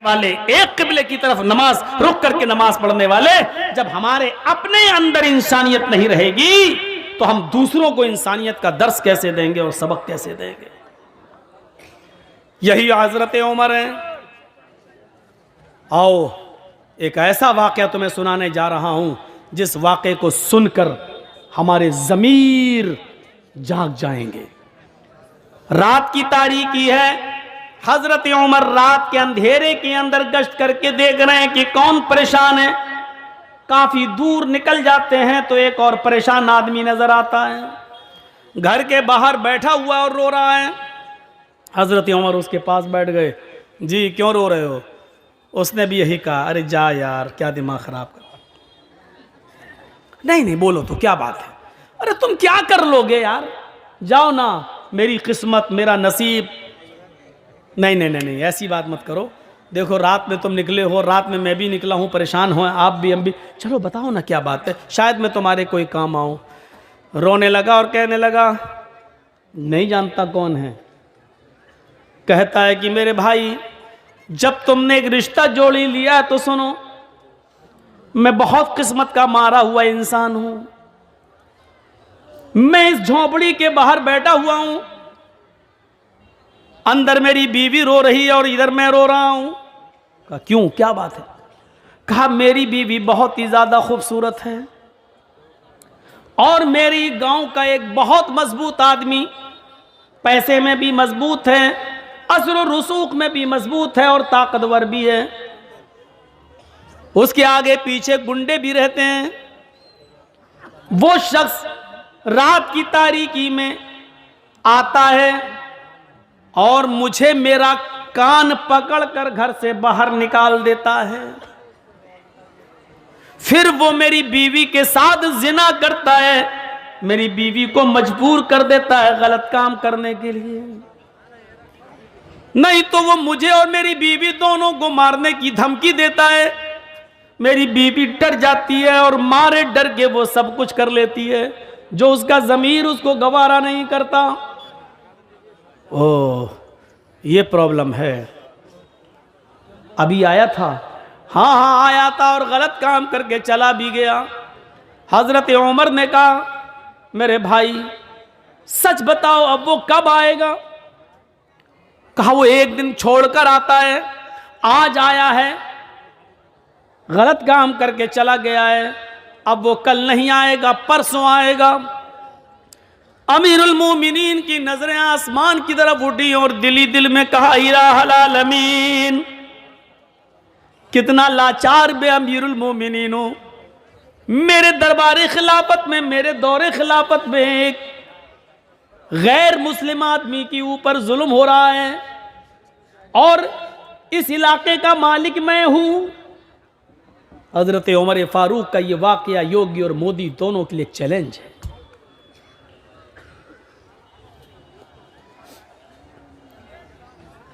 वाले, एक किबले की तरफ नमाज रुक करके नमाज पढ़ने वाले, जब हमारे अपने अंदर इंसानियत नहीं रहेगी तो हम दूसरों को इंसानियत का दर्स कैसे देंगे और सबक कैसे देंगे। यही हजरत उमर है। आओ एक ऐसा वाकया तुम्हें सुनाने जा रहा हूं जिस वाकये को सुनकर हमारे ज़मीर जाग जाएंगे। रात की तारीकी है। हजरत उमर रात के अंधेरे के अंदर गश्त करके देख रहे हैं कि कौन परेशान है। काफी दूर निकल जाते हैं तो एक और परेशान आदमी नजर आता है, घर के बाहर बैठा हुआ और रो रहा है। हजरत उमर उसके पास बैठ गए। जी क्यों रो रहे हो? उसने भी यही कहा, अरे जा यार क्या दिमाग खराब कर। नहीं बोलो तो क्या बात है। अरे तुम क्या कर लोगे यार, जाओ ना, मेरी किस्मत मेरा नसीब। नहीं ऐसी बात मत करो। देखो रात में तुम निकले हो, रात में मैं भी निकला हूं, परेशान हो आप भी हम भी, चलो बताओ ना क्या बात है, शायद मैं तुम्हारे कोई काम आऊं। रोने लगा और कहने लगा, नहीं जानता कौन है। कहता है कि मेरे भाई जब तुमने एक रिश्ता जोड़ी लिया तो सुनो, मैं बहुत किस्मत का मारा हुआ इंसान हूं। मैं इस झोपड़ी के बाहर बैठा हुआ हूं, अंदर मेरी बीवी रो रही है और इधर मैं रो रहा हूं। कहा क्यों, क्या बात है? कहा मेरी बीवी बहुत ही ज्यादा खूबसूरत है और मेरी गांव का एक बहुत मजबूत आदमी, पैसे में भी मजबूत है, असर और रसूख में भी मजबूत है और ताकतवर भी है। उसके आगे पीछे गुंडे भी रहते हैं। वो शख्स रात की तारीकी में आता है और मुझे मेरा कान पकड़कर घर से बाहर निकाल देता है। फिर वो मेरी बीवी के साथ जिना करता है, मेरी बीवी को मजबूर कर देता है गलत काम करने के लिए। नहीं तो वो मुझे और मेरी बीवी दोनों को मारने की धमकी देता है। मेरी बीवी डर जाती है और मारे डर के वो सब कुछ कर लेती है जो उसका ज़मीर उसको गवारा नहीं करता। ओह ये प्रॉब्लम है। अभी आया था, हाँ आया था और गलत काम करके चला भी गया। हजरत उमर ने कहा, मेरे भाई सच बताओ अब वो कब आएगा? कहा वो एक दिन छोड़कर आता है, आज आया है, गलत काम करके चला गया है, अब वो कल नहीं आएगा, परसों आएगा। अमीरुल मोमिनीन की नजरें आसमान की तरफ उठी और दिली दिल में कहा, इलाहल आलमीन, कितना लाचार बे अमीरुल मोमिनीन हो। मेरे दरबार खिलाफत में, मेरे दौरे खिलाफत में एक गैर मुस्लिम आदमी के ऊपर जुल्म हो रहा है और इस इलाके का मालिक मैं हूं। हजरत उमर फारूक का यह वाकया योगी और मोदी दोनों के लिए चैलेंज है।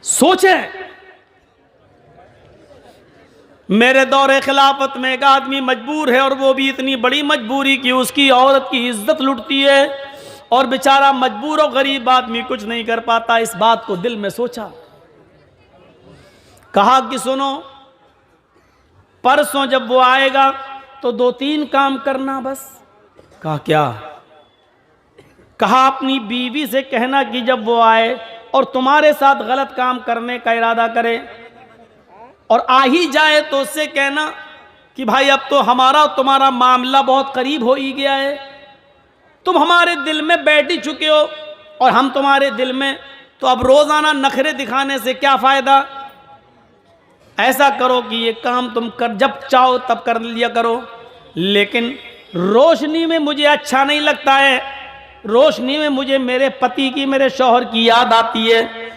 सोचें, मेरे दौरे खिलाफत में एक आदमी मजबूर है और वो भी इतनी बड़ी मजबूरी कि उसकी औरत की इज्जत लुटती है और बेचारा मजबूर और गरीब आदमी कुछ नहीं कर पाता। इस बात को दिल में सोचा, कहा कि सुनो, परसों जब वो आएगा तो 2-3 काम करना बस। कहा क्या? कहा अपनी बीवी से कहना कि जब वो आए और तुम्हारे साथ गलत काम करने का इरादा करे और आ ही जाए तो उससे कहना कि भाई अब तो हमारा और तुम्हारा मामला बहुत करीब हो ही गया है, तुम हमारे दिल में बैठ ही चुके हो और हम तुम्हारे दिल में, तो अब रोजाना नखरे दिखाने से क्या फायदा। ऐसा करो कि ये काम तुम कर, जब चाहो तब कर लिया करो, लेकिन रोशनी में मुझे अच्छा नहीं लगता है, रोशनी में मुझे मेरे पति की, मेरे शौहर की याद आती है,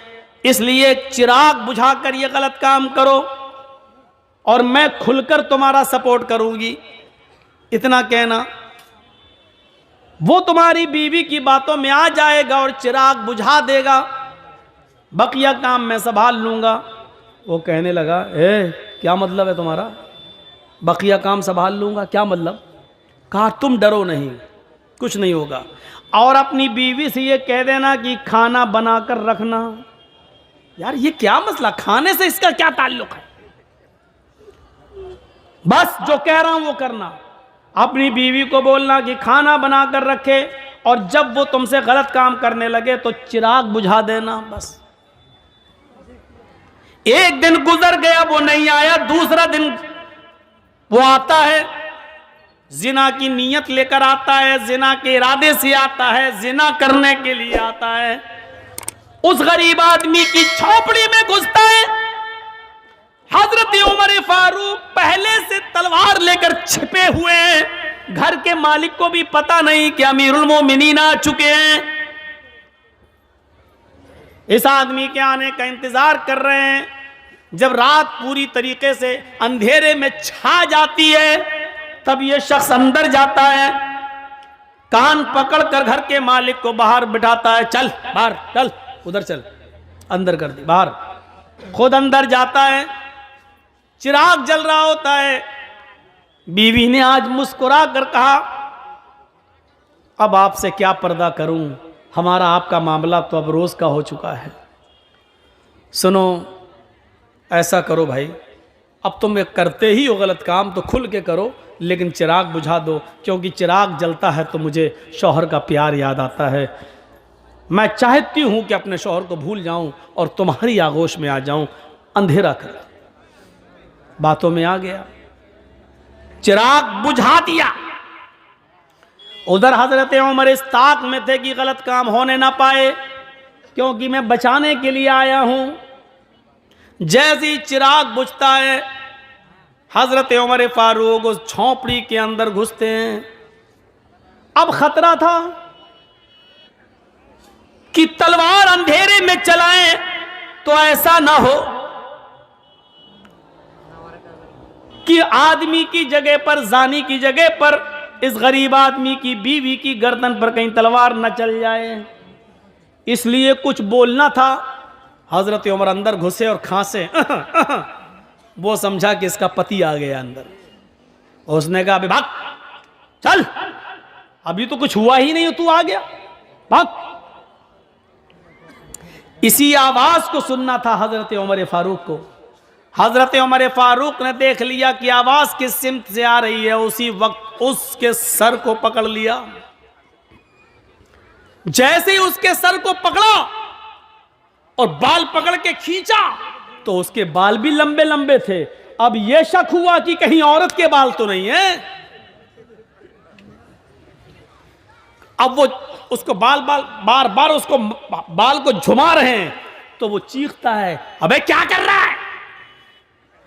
इसलिए चिराग बुझाकर ये गलत काम करो और मैं खुलकर तुम्हारा सपोर्ट करूंगी। इतना कहना, वो तुम्हारी बीवी की बातों में आ जाएगा और चिराग बुझा देगा, बकिया काम मैं संभाल लूंगा। वो कहने लगा, क्या मतलब है तुम्हारा, बकिया काम संभाल लूंगा, क्या मतलब? कहा तुम डरो नहीं, कुछ नहीं होगा, और अपनी बीवी से ये कह देना कि खाना बनाकर रखना। यार ये क्या मसला, खाने से इसका क्या ताल्लुक है? बस जो कह रहा हूं वो करना। अपनी बीवी को बोलना कि खाना बना कर रखे, और जब वो तुमसे गलत काम करने लगे तो चिराग बुझा देना। बस एक दिन गुजर गया, वो नहीं आया, दूसरा दिन वो आता है, जिना की नीयत लेकर आता है, जिना के इरादे से आता है, जिना करने के लिए आता है। उस गरीब आदमी की झोपड़ी में घुसता है। हजरत उमर फारूक पहले से तलवार लेकर छिपे हुए हैं। घर के मालिक को भी पता नहीं कि अमीरुल मोमिनीन आ चुके हैं। इस आदमी के आने का इंतजार कर रहे हैं। जब रात पूरी तरीके से अंधेरे में छा जाती है, तब यह शख्स अंदर जाता है, कान पकड़कर घर के मालिक को बाहर बिठाता है। चल बाहर, चल उधर चल, अंदर कर दी बाहर। खुद अंदर जाता है, चिराग जल रहा होता है। बीवी ने आज मुस्कुरा कर कहा, अब आपसे क्या पर्दा करूं, हमारा आपका मामला तो अब रोज का हो चुका है। सुनो, ऐसा करो भाई, अब तुम करते ही हो गलत काम तो खुल के करो, लेकिन चिराग बुझा दो, क्योंकि चिराग जलता है तो मुझे शौहर का प्यार याद आता है। मैं चाहती हूं कि अपने शौहर को भूल जाऊं और तुम्हारी आगोश में आ जाऊं। अंधेरा कर, बातों में आ गया, चिराग बुझा दिया। उधर हजरत उमर इस ताक में थे कि गलत काम होने ना पाए, क्योंकि मैं बचाने के लिए आया हूं। जैसे ही चिराग बुझता है, हजरत उमर फारूक उस झोंपड़ी के अंदर घुसते हैं। अब खतरा था कि तलवार अंधेरे में चलाएं तो ऐसा ना हो कि आदमी की जगह पर, जानी की जगह पर इस गरीब आदमी की बीवी की गर्दन पर कहीं तलवार न चल जाए। इसलिए कुछ बोलना था। हजरत उमर अंदर घुसे और खांसे। वो समझा कि इसका पति आ गया अंदर। उसने कहा, अबे भाग, चल, अभी तो कुछ हुआ ही नहीं, तू आ गया, भाग। इसी आवाज को सुनना था हजरत उमर फारूक को। हजरत उमर फारूक ने देख लिया कि आवाज किस सिमत से आ रही है। उसी वक्त उसके सर को पकड़ लिया। जैसे ही उसके सर को पकड़ा और बाल पकड़ के खींचा तो उसके बाल भी लंबे लंबे थे। अब यह शक हुआ कि कहीं औरत के बाल तो नहीं है। अब वो उसको बार बार उसको बाल को झुमा रहे हैं, तो वो चीखता है, अबे क्या कर रहा है,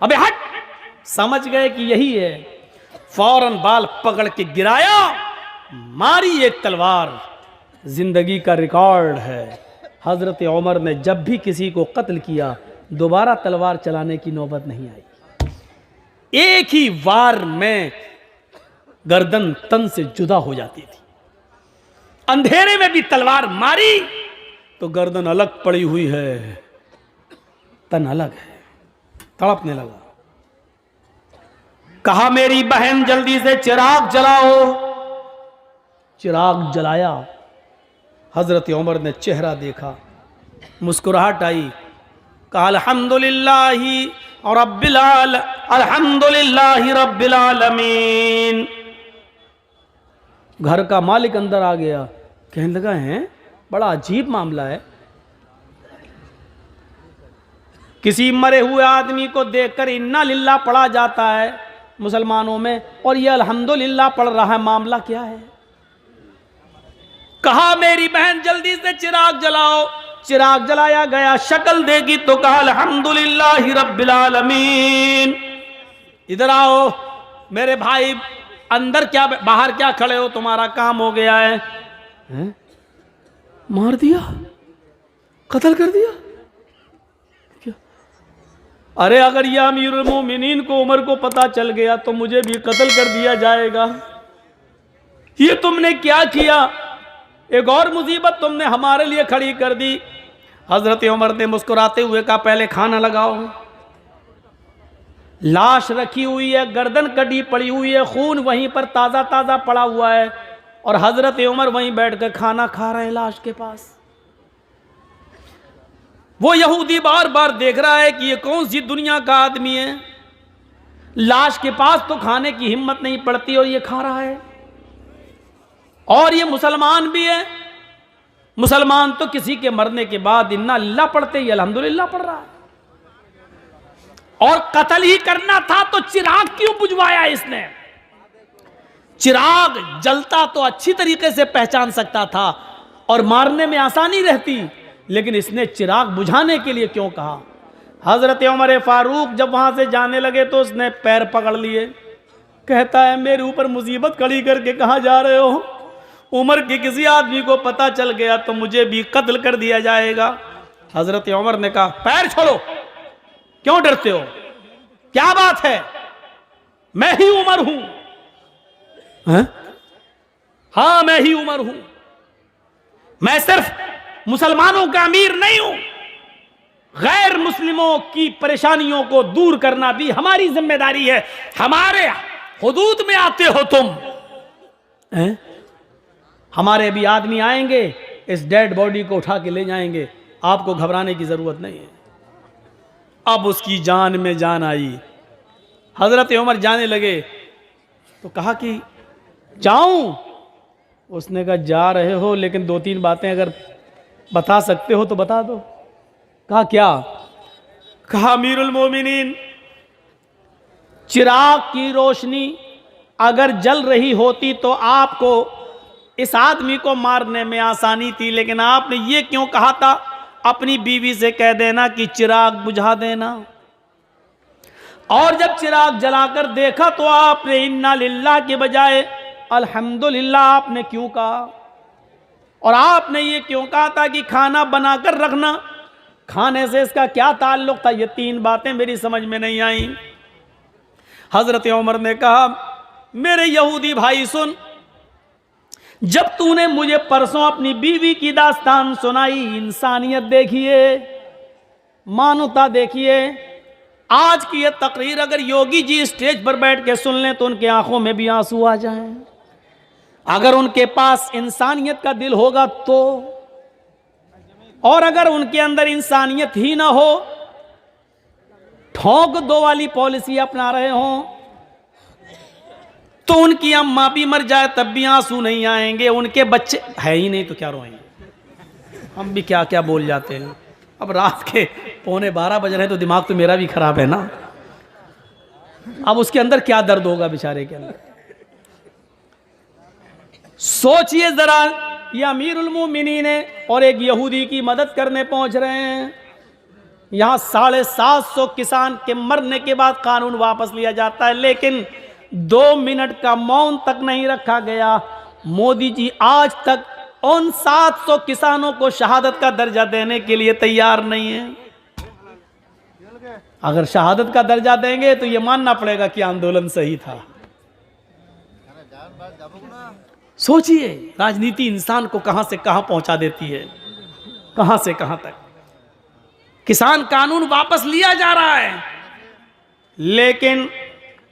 अबे हट। समझ गए कि यही है। फौरन बाल पकड़ के गिराया, मारी एक तलवार। जिंदगी का रिकॉर्ड है, हजरत उमर ने जब भी किसी को कत्ल किया दोबारा तलवार चलाने की नौबत नहीं आई। एक ही वार में गर्दन तन से जुदा हो जाती थी। अंधेरे में भी तलवार मारी तो गर्दन अलग पड़ी हुई है, तन अलग है, तड़पने लगा। कहा, मेरी बहन जल्दी से चिराग जलाओ। चिराग जलाया। हजरत उमर ने चेहरा देखा, मुस्कुराहट आई। कहा, अल्हम्दुलिल्लाहि रब्बिल आलमीन। घर का मालिक अंदर आ गया, कहने लगा, है बड़ा अजीब मामला है। किसी मरे हुए आदमी को देखकर इन्ना लिल्लाह पढ़ा जाता है मुसलमानों में, और यह अल्हम्दुलिल्लाह पढ़ रहा है, मामला क्या है? कहा, मेरी बहन जल्दी से चिराग जलाओ। चिराग जलाया गया। शक्ल देखी तो कहा, अल्हम्दुलिल्लाहि रब्बिल आलमीन। इधर आओ मेरे भाई, अंदर क्या बाहर क्या खड़े हो, तुम्हारा काम हो गया है। हैं? मार दिया, कत्ल कर दिया क्या? अरे अगर यह अमीरुल मोमिनीन को, उमर को पता चल गया तो मुझे भी कत्ल कर दिया जाएगा। ये तुमने क्या किया? एक और मुसीबत तुमने हमारे लिए खड़ी कर दी। हजरत उमर ने मुस्कुराते हुए कहा, पहले खाना लगाओ। लाश रखी हुई है, गर्दन कटी पड़ी हुई है, खून वहीं पर ताज़ा ताज़ा पड़ा हुआ है, और हजरत उमर वहीं बैठकर खाना खा रहे हैं लाश के पास। वो यहूदी बार बार देख रहा है कि ये कौन सी दुनिया का आदमी है। लाश के पास तो खाने की हिम्मत नहीं पड़ती और ये खा रहा है। और ये मुसलमान भी है। मुसलमान तो किसी के मरने के बाद इन्ना लिल्लाह पढ़ते ही अल्हम्दुलिल्लाह पढ़ रहा है। और कत्ल ही करना था तो चिराग क्यों बुझवाया इसने? चिराग जलता तो अच्छी तरीके से पहचान सकता था और मारने में आसानी रहती, लेकिन इसने चिराग बुझाने के लिए क्यों कहा? हजरत उमर फारूक जब वहां से जाने लगे तो उसने पैर पकड़ लिए। कहता है मेरे ऊपर मुसीबत खड़ी करके कहां जा रहे हो? उमर के किसी आदमी को पता चल गया तो मुझे भी कत्ल कर दिया जाएगा। हजरत उमर ने कहा पैर छोड़ो, क्यों डरते हो? क्या बात है? मैं ही उमर हूं। हाँ मैं ही उमर हूं। मैं सिर्फ मुसलमानों का अमीर नहीं हूं, गैर मुस्लिमों की परेशानियों को दूर करना भी हमारी जिम्मेदारी है। हमारे हुदूद में आते हो तुम। हमारे भी आदमी आएंगे, इस डेड बॉडी को उठा के ले जाएंगे, आपको घबराने की जरूरत नहीं है। अब उसकी जान में जान आई। हजरत उमर जाने लगे तो कहा कि जाऊं? उसने कहा जा रहे हो, लेकिन 2-3 बातें अगर बता सकते हो तो बता दो। कहा क्या? कहा अमीरुल मोमिनीन, चिराग की रोशनी अगर जल रही होती तो आपको इस आदमी को मारने में आसानी थी, लेकिन आपने ये क्यों कहा था? अपनी बीवी से कह देना कि चिराग बुझा देना। और जब चिराग जलाकर देखा तो आपने इन्ना लिल्लाह के बजाय अल्हम्दुलिल्लाह आपने क्यों कहा? और आपने ये क्यों कहा था कि खाना बनाकर रखना? खाने से इसका क्या ताल्लुक था? ये 3 बातें मेरी समझ में नहीं आई। हजरत उमर ने कहा मेरे यहूदी भाई सुन, जब तूने मुझे परसों अपनी बीवी की दास्तान सुनाई, इंसानियत देखिए, मानवता देखिए। आज की ये तकरीर अगर योगी जी स्टेज पर बैठ के सुन लें तो उनकी आंखों में भी आंसू आ जाएं। अगर उनके पास इंसानियत का दिल होगा तो, और अगर उनके अंदर इंसानियत ही ना हो, ठोक दो वाली पॉलिसी अपना रहे हों, तो उनकी अम्मा भी मर जाए तब भी आंसू नहीं आएंगे। उनके बच्चे है ही नहीं तो क्या रोएंगे? हम भी क्या क्या बोल जाते हैं। अब रात के 11:15 बज रहे हैं तो दिमाग तो मेरा भी खराब है ना। अब उसके अंदर क्या दर्द होगा बेचारे के अंदर? सोचिए जरा, ये अमीरुल मोमिनीन है और एक यहूदी की मदद करने पहुंच रहे हैं। यहां 750 किसान के मरने के बाद कानून वापस लिया जाता है, लेकिन 2 मिनट का मौन तक नहीं रखा गया। मोदी जी आज तक उन 700 किसानों को शहादत का दर्जा देने के लिए तैयार नहीं है। अगर शहादत का दर्जा देंगे तो यह मानना पड़ेगा कि आंदोलन सही था। सोचिए राजनीति इंसान को कहां से कहां पहुंचा देती है, कहां से कहां तक। किसान कानून वापस लिया जा रहा है, लेकिन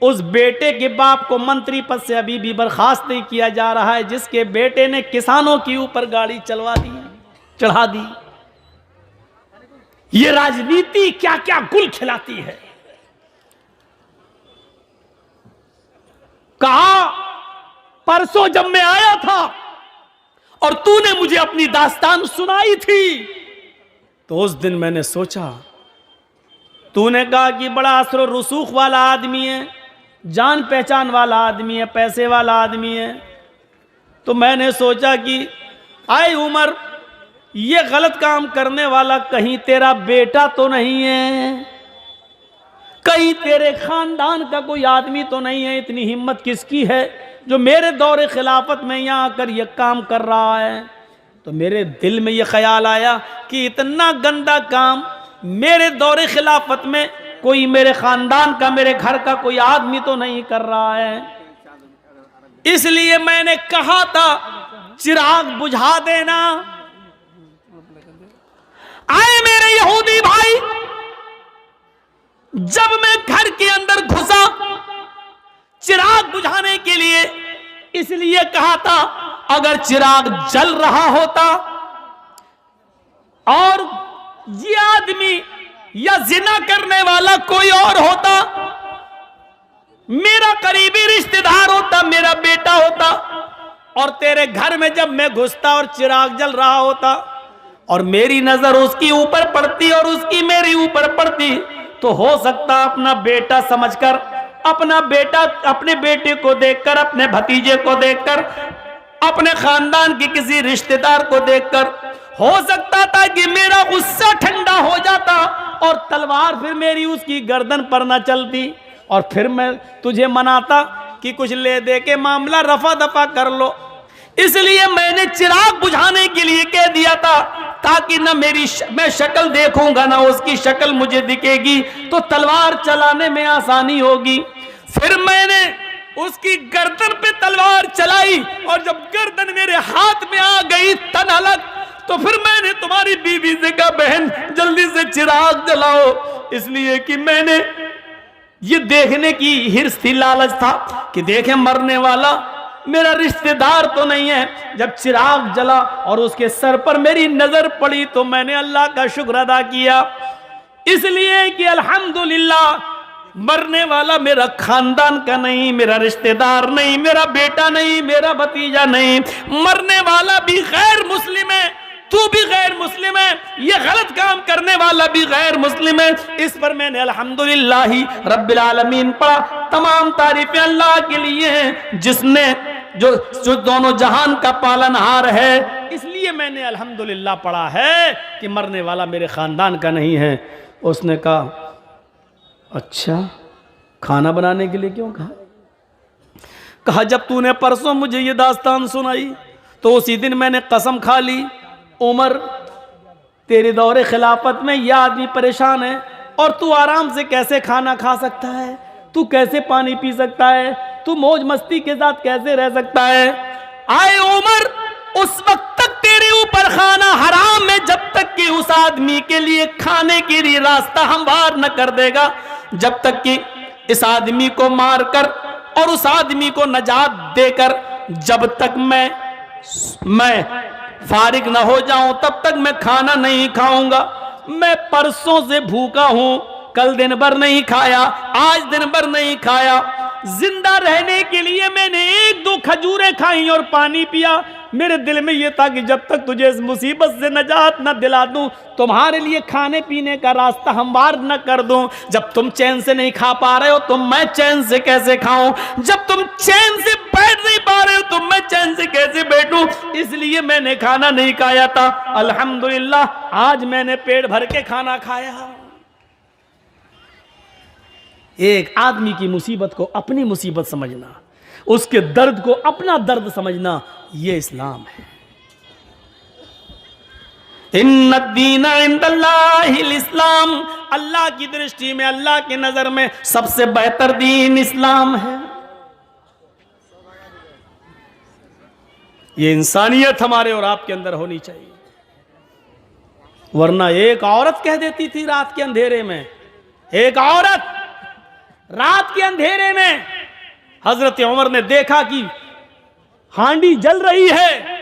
उस बेटे के बाप को मंत्री पद से अभी भी बर्खास्त नहीं किया जा रहा है, जिसके बेटे ने किसानों के ऊपर गाड़ी चढ़ा दी। ये राजनीति क्या क्या गुल खिलाती है। कहा परसों जब मैं आया था और तूने मुझे अपनी दास्तान सुनाई थी, तो उस दिन मैंने सोचा, तूने कहा कि बड़ा असर और रसूख वाला आदमी है, जान पहचान वाला आदमी है, पैसे वाला आदमी है। तो मैंने सोचा कि आए उमर, ये गलत काम करने वाला कहीं तेरा बेटा तो नहीं है, कहीं तेरे खानदान का कोई आदमी तो नहीं है? इतनी हिम्मत किसकी है जो मेरे दौरे खिलाफत में यहाँ आकर यह काम कर रहा है? तो मेरे दिल में यह ख्याल आया कि इतना गंदा काम मेरे दौरे खिलाफत में कोई मेरे खानदान का, मेरे घर का कोई आदमी तो नहीं कर रहा है। इसलिए मैंने कहा था चिराग बुझा देना। आए मेरे यहूदी भाई, जब मैं घर के अंदर घुसा चिराग बुझाने के लिए, इसलिए कहा था अगर चिराग जल रहा होता और ये आदमी या जिना करने वाला कोई और होता मेरा करीबी रिश्तेदार होता, मेरा बेटा होता, और तेरे घर में जब मैं घुसता और चिराग जल रहा होता और मेरी नजर उसकी ऊपर पड़ती और उसकी मेरी ऊपर पड़ती, तो हो सकता अपना बेटा समझकर, अपना बेटा अपने बेटे को देखकर, अपने भतीजे को देखकर, अपने खानदान के किसी रिश्तेदार को देखकर हो सकता था कि मेरा गुस्सा ठंडा हो जाता और तलवार फिर मेरी उसकी गर्दन पर न चलती और फिर मैं तुझे मनाता कि कुछ ले दे के मामला रफा दफा कर लो। इसलिए मैंने चिराग बुझाने के लिए कह दिया था, ताकि न मैं शक्ल देखूंगा ना उसकी शक्ल मुझे दिखेगी, तो तलवार चलाने में आसानी होगी। फिर मैंने उसकी गर्दन पे तलवार चलाई और जब गर्दन मेरे हाथ में आ गई तन अलग, तो फिर मैंने तुम्हारी बीवी से कहा, बहन जल्दी से चिराग जलाओ, इसलिए कि मैंने ये देखने की हिर्स थी, लालच था कि देखें मरने वाला मेरा रिश्तेदार तो नहीं है। जब चिराग जला और उसके सर पर मेरी नजर पड़ी तो मैंने अल्लाह का शुक्र अदा किया, इसलिए कि अल्हम्दुलिल्लाह मरने वाला मेरा खानदान का नहीं, मेरा रिश्तेदार नहीं, मेरा बेटा नहीं, मेरा भतीजा नहीं, मरने वाला भी गैर मुस्लिम है, तू भी गैर मुस्लिम है, ये गलत काम करने वाला भी गैर मुस्लिम है। इस पर मैंने अल्हम्दुलिल्लाही रब्बिल आलमीन पढ़ा। तमाम तारीफें अल्लाह के लिए हैं जिसने जो दोनों जहान का पालनहार है, इसलिए मैंने अल्हम्दुलिल्लाह पढ़ा है कि मरने वाला मेरे खानदान का नहीं है। उसने कहा, अच्छा खाना बनाने के लिए क्यों कहा? कहा, जब तूने परसों मुझे ये दास्तान सुनाई तो उसी दिन मैंने कसम खा ली, उमर तेरे दौरे खिलाफत में यह आदमी परेशान है और तू आराम से कैसे खाना खा सकता है, तू कैसे पानी पी सकता है, तू मौज मस्ती के साथ कैसे रह सकता है। आए उमर, उस वक्त तक तेरे ऊपर खाना हराम है जब तक कि उस आदमी के लिए खाने के लिए रास्ता हमवार न कर देगा, जब तक कि इस आदमी को मारकर और उस आदमी को नजात देकर जब तक मैं फारिग न हो जाऊं तब तक मैं खाना नहीं खाऊंगा। मैं परसों से भूखा हूं, कल दिन भर नहीं खाया, आज दिन भर नहीं खाया। जिंदा रहने के लिए मैंने 1-2 खजूरें खाई और पानी पिया। मेरे दिल में यह था कि जब तक तुझे इस मुसीबत से नजात न दिला दूं, तुम्हारे लिए खाने पीने का रास्ता हमवार न कर दूं। जब तुम चैन से नहीं खा पा रहे हो तो मैं चैन से कैसे खाऊं? जब तुम चैन से बैठ नहीं पा रहे हो तो मैं चैन से कैसे बैठूं? इसलिए मैंने खाना नहीं खाया था। अल्हम्दुलिल्लाह आज मैंने पेट भर के खाना खाया। एक आदमी की मुसीबत को अपनी मुसीबत समझना, उसके दर्द को अपना दर्द समझना, ये इस्लाम है। इन्नद्दीना इंदल्लाहिल इस्लाम, अल्लाह की दृष्टि में, अल्लाह की नजर में सबसे बेहतर दीन इस्लाम है। ये इंसानियत हमारे और आपके अंदर होनी चाहिए, वरना एक औरत कह देती थी रात के अंधेरे में, एक औरत रात के अंधेरे में हजरत उमर ने देखा कि हांडी जल रही है।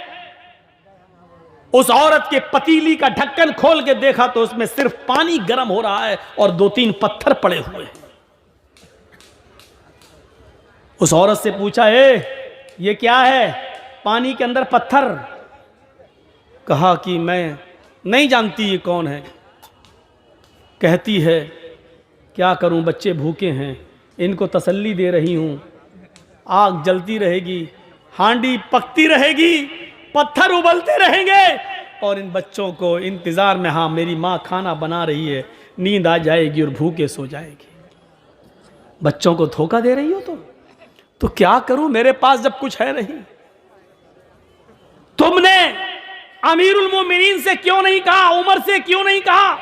उस औरत के पतीली का ढक्कन खोल के देखा तो उसमें सिर्फ पानी गर्म हो रहा है और 2-3 पत्थर पड़े हुए हैं। उस औरत से पूछा, ये क्या है पानी के अंदर पत्थर? कहा कि मैं नहीं जानती ये कौन है। कहती है, क्या करूं, बच्चे भूखे हैं, इनको तसल्ली दे रही हूं, आग जलती रहेगी, हांडी पकती रहेगी, पत्थर उबलते रहेंगे और इन बच्चों को इंतजार में, हाँ मेरी माँ खाना बना रही है, नींद आ जाएगी और भूखे सो जाएगी। बच्चों को धोखा दे रही हो तो क्या करूं, मेरे पास जब कुछ है नहीं। तुमने अमीरुल मोमिनीन से क्यों नहीं कहा, उमर से क्यों नहीं कहा?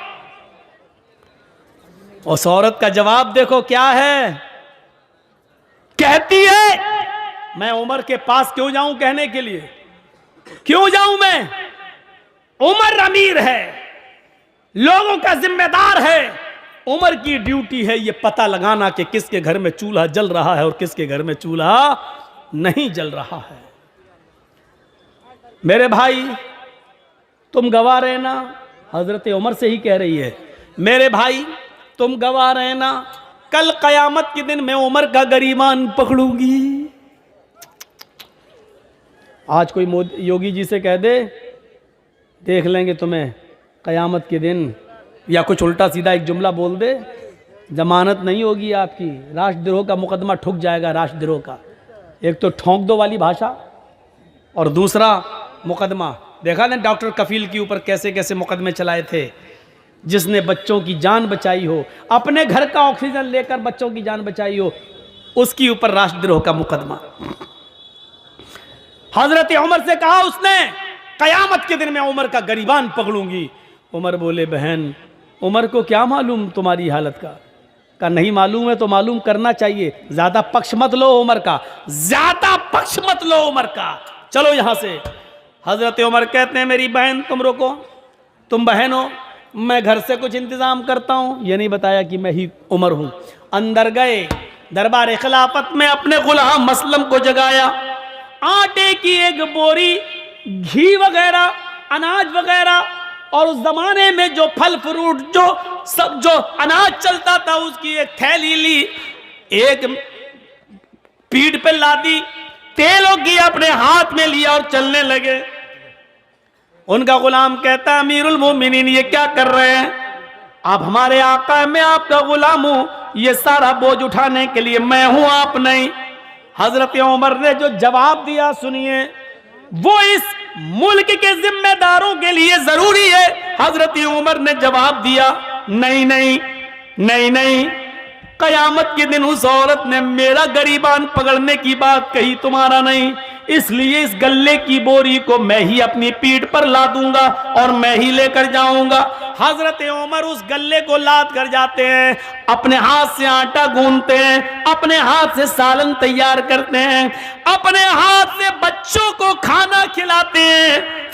उस औरत का जवाब देखो क्या है। कहती है, मैं उमर के पास क्यों जाऊं कहने के लिए, क्यों जाऊं मैं? उमर अमीर है, लोगों का जिम्मेदार है, उमर की ड्यूटी है ये पता लगाना कि किसके घर में चूल्हा जल रहा है और किसके घर में चूल्हा नहीं जल रहा है। मेरे भाई तुम गवाह रहना, हजरत उमर से ही कह रही है, मेरे भाई तुम गवाह रहना, कल कयामत के दिन मैं उमर का गरीबान पकड़ूंगी। आज कोई योगी जी से कह दे देख लेंगे तुम्हें कयामत के दिन, या कुछ उल्टा सीधा एक जुमला बोल दे, जमानत नहीं होगी आपकी, राष्ट्रद्रोह का मुकदमा ठुक जाएगा। राष्ट्रद्रोह का एक तो ठोंक दो वाली भाषा, और दूसरा मुकदमा। देखा ना डॉक्टर कफील के ऊपर कैसे कैसे मुकदमे चलाए थे, जिसने बच्चों की जान बचाई हो, अपने घर का ऑक्सीजन लेकर बच्चों की जान बचाई हो, उसके ऊपर राष्ट्रद्रोह का मुकदमा। हजरत उमर से कहा उसने, कयामत के दिन मैं उमर का गरीबान पकड़ूंगी। उमर बोले, बहन उमर को क्या मालूम तुम्हारी हालत का? नहीं मालूम है तो मालूम करना चाहिए, ज्यादा पक्ष मत लो उमर का, ज्यादा पक्ष मत लो उमर का, चलो यहां से। हजरत उमर कहते हैं, मेरी बहन तुम रुको, तुम बहन हो, मैं घर से कुछ इंतजाम करता हूं। ये नहीं बताया कि मैं ही उमर हूं। अंदर गए, दरबार खिलाफत में अपने गुलाम मसलम को जगाया, आटे की एक बोरी, घी वगैरह, अनाज वगैरह, और उस जमाने में जो फल फ्रूट जो अनाज चलता था उसकी एक थैली ली, एक पीठ पे लादी, तेल और घी अपने हाथ में लिया और चलने लगे। उनका गुलाम कहता, अमीरुल मोमिनीन ये क्या कर रहे हैं आप? हमारे आका है, मैं आपका गुलाम हूं, ये सारा बोझ उठाने के लिए मैं हूं, आप नहीं। हजरत उमर ने जो जवाब दिया सुनिए, वो इस मुल्क के जिम्मेदारों के लिए जरूरी है। हजरत उमर ने जवाब दिया, नहीं नहीं नहीं नहीं, कयामत के दिन उस औरत ने मेरा गरीबान पकड़ने की बात कही, तुम्हारा नहीं, इसलिए इस गल्ले की बोरी को मैं ही अपनी पीठ पर ला दूंगा और मैं ही लेकर जाऊंगा। हजरत उमर उस गल्ले को लाद कर जाते हैं, अपने हाथ से आटा गूंथते हैं, अपने हाथ से सालन तैयार करते हैं, अपने हाथ से बच्चों को खाना खिलाते हैं,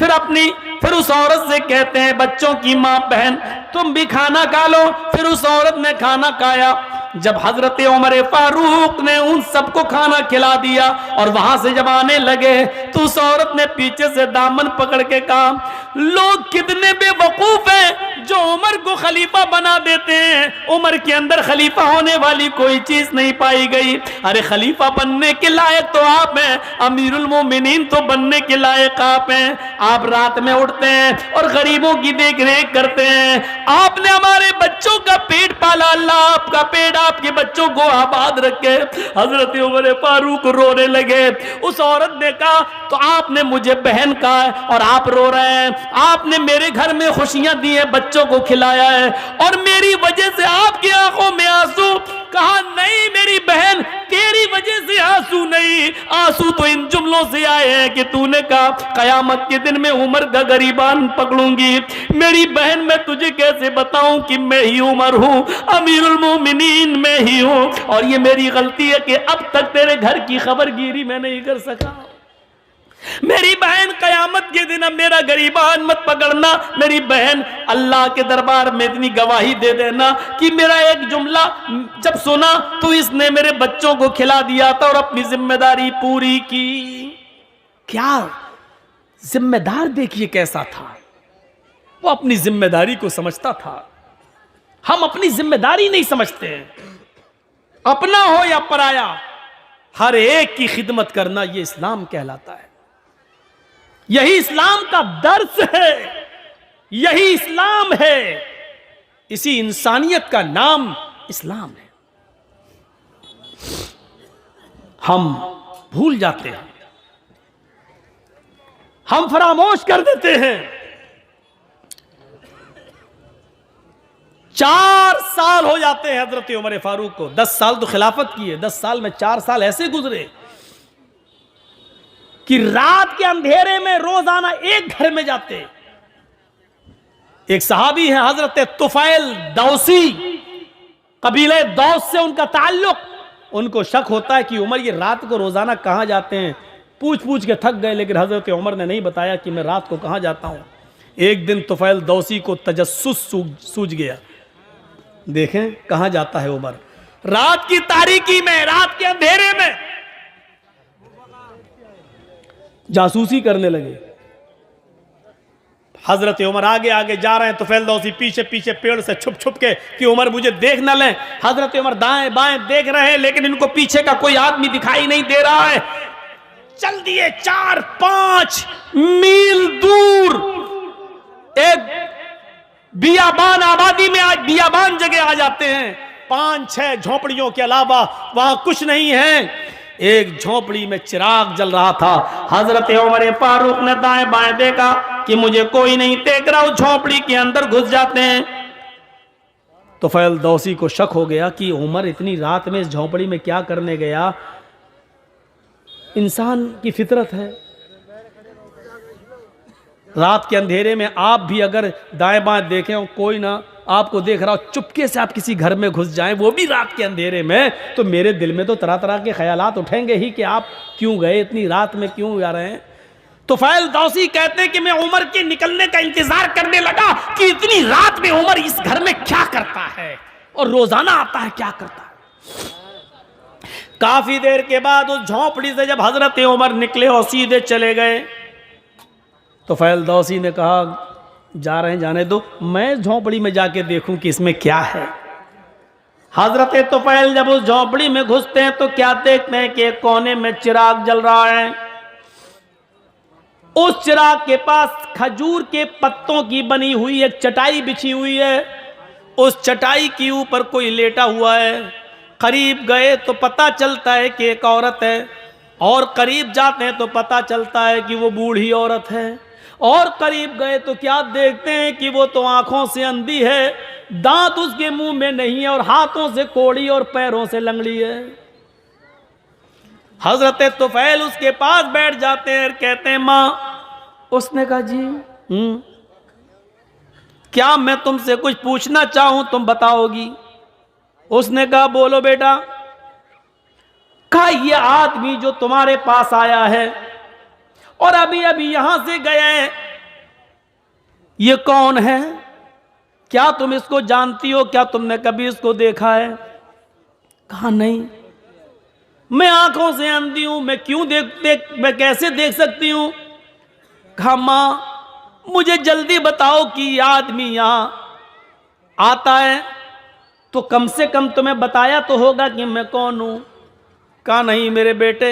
फिर उस औरत से कहते हैं, बच्चों की मां बहन तुम भी खाना खा लो। फिर उस औरत ने खाना खाया। जब हजरत उमर फारूक ने उन सबको खाना खिला दिया और वहां से जब आने लगे तो उस औरत ने पीछे से दामन पकड़ के कहा, लोग कितने बेवकूफ हैं जो उमर को खलीफा बना देते हैं। उमर के अंदर खलीफा होने वाली कोई चीज नहीं पाई गई। अरे खलीफा बनने के लायक तो आप हैं, अमीरुल मोमिनीन तो बनने के लायक आप हैं। आप रात में उठते हैं और गरीबों की देख रेख करते हैं। आपने हमारे बच्चों का पेट पाला, अल्लाह आपका पेट आपके बच्चों को आबाद रखे। हजरत उमर फारूक रोने लगे। उस औरत ने कहा, तो आपने मुझे बहन कहा है और आप रो रहे हैं, आपने मेरे घर में खुशियां दी है, बच्चों को खिलाया है और मेरी वजह से आपकी आंखों में आंसू। कहा, नहीं मेरी बहन, तेरी वजह से आंसू नहीं, आंसू तो इन जुमलों से आए हैं कि तूने कहा कयामत के दिन में उमर का गरीबान पकड़ूंगी। मेरी बहन, मैं तुझे कैसे बताऊं कि मैं ही उमर हूं, अमीरुल मोमिनीन मैं ही हूं, और ये मेरी गलती है कि अब तक तेरे घर की खबरगिरी मैं नहीं कर सका। मेरी बहन, कयामत के दिन अब मेरा गरीबान मत पकड़ना। मेरी बहन, अल्लाह के दरबार में इतनी गवाही दे देना कि मेरा एक जुमला जब सुना तो इसने मेरे बच्चों को खिला दिया था और अपनी जिम्मेदारी पूरी की। क्या जिम्मेदार देखिए कैसा था, वो अपनी जिम्मेदारी को समझता था। हम अपनी जिम्मेदारी नहीं समझते हैं, अपना हो या पराया, हर एक की खिदमत करना ये इस्लाम कहलाता है। यही इस्लाम का दर्स है, यही इस्लाम है, इसी इंसानियत का नाम इस्लाम है। हम भूल जाते हैं, हम फरामोश कर देते हैं। 4 साल हो जाते हैं हजरत उमर फारूक को। 10 साल तो खिलाफत की है, 10 साल में 4 साल ऐसे गुजरे कि रात के अंधेरे में रोजाना एक घर में जाते। एक सहाबी है हजरत तुफैल दौसी, कबीले दौस से उनका ताल्लुक। उनको शक होता है कि उमर ये रात को रोजाना कहां जाते हैं। पूछ पूछ के थक गए, लेकिन हजरत उमर ने नहीं बताया कि मैं रात को कहां जाता हूं। एक दिन तुफैल दौसी को तजस्सुस सूझ गया, देखें कहां जाता है उमर। रात की तारीकी में, रात के अंधेरे में जासूसी करने लगे। हजरत उमर आगे आगे जा रहे हैं, तुफैल दौसी पीछे पीछे पेड़ से छुप छुप के कि उमर मुझे देख न लें। हजरत उमर दाएं बाएं देख रहे हैं, लेकिन इनको पीछे का कोई आदमी दिखाई नहीं दे रहा है। चल दिए 4-5 मील दूर एक बियाबान आबादी में, आज बियाबान जगह आ जाते हैं। 5-6 झोपड़ियों के अलावा वहां कुछ नहीं है। एक झोपड़ी में चिराग जल रहा था। हजरत उमर फारूक ने दाएं बाएं देखा कि मुझे कोई नहीं देख रहा, उस झोपड़ी के अंदर घुस जाते हैं। तो फैल दौसी को शक हो गया कि उमर इतनी रात में इस झोपड़ी में क्या करने गया। इंसान की फितरत है, रात के अंधेरे में आप भी अगर दाएं बाएं देखें और कोई ना आपको देख रहा हो, चुपके से आप किसी घर में घुस जाएं, वो भी रात के अंधेरे में, तो मेरे दिल में तो तरह तरह के ख्यालात उठेंगे ही कि आप क्यों गए, इतनी रात में क्यों जा रहे हैं। तो फैल दौसी कहते हैं कि मैं उमर के निकलने का इंतजार करने लगा कि इतनी रात में उमर इस घर में क्या करता है और रोजाना आता है क्या करता है। काफी देर के बाद उस झोपड़ी से जब हजरत उमर निकले और सीधे चले गए, तो फैल दौसी ने कहा जा रहे हैं जाने दो, मैं झोपड़ी में जाके देखूं कि इसमें क्या है। हजरत तुफैल जब उस झोपड़ी में घुसते हैं तो क्या देखते हैं कि एक कोने में चिराग जल रहा है। उस चिराग के पास खजूर के पत्तों की बनी हुई एक चटाई बिछी हुई है। उस चटाई के ऊपर कोई लेटा हुआ है। करीब गए तो पता चलता है कि एक औरत है, और करीब जाते हैं तो पता चलता है कि वो बूढ़ी औरत है। और करीब गए तो क्या देखते हैं कि वो तो आंखों से अंधी है, दांत उसके मुंह में नहीं है, और हाथों से कोड़ी और पैरों से लंगड़ी है। हजरत तुफैल उसके पास बैठ जाते हैं और कहते हैं माँ। उसने कहा जी क्या मैं तुमसे कुछ पूछना चाहूं तुम बताओगी। उसने कहा बोलो बेटा। कहा ये आदमी जो तुम्हारे पास आया है और अभी अभी यहां से गया है, ये कौन है, क्या तुम इसको जानती हो, क्या तुमने कभी इसको देखा है। कहा नहीं, मैं आंखों से अंधी हूं, मैं क्यों मैं कैसे देख सकती हूं। कहा मां मुझे जल्दी बताओ कि ये आदमी यहां आता है तो कम से कम तुम्हें बताया तो होगा कि मैं कौन हूं। कहा नहीं मेरे बेटे,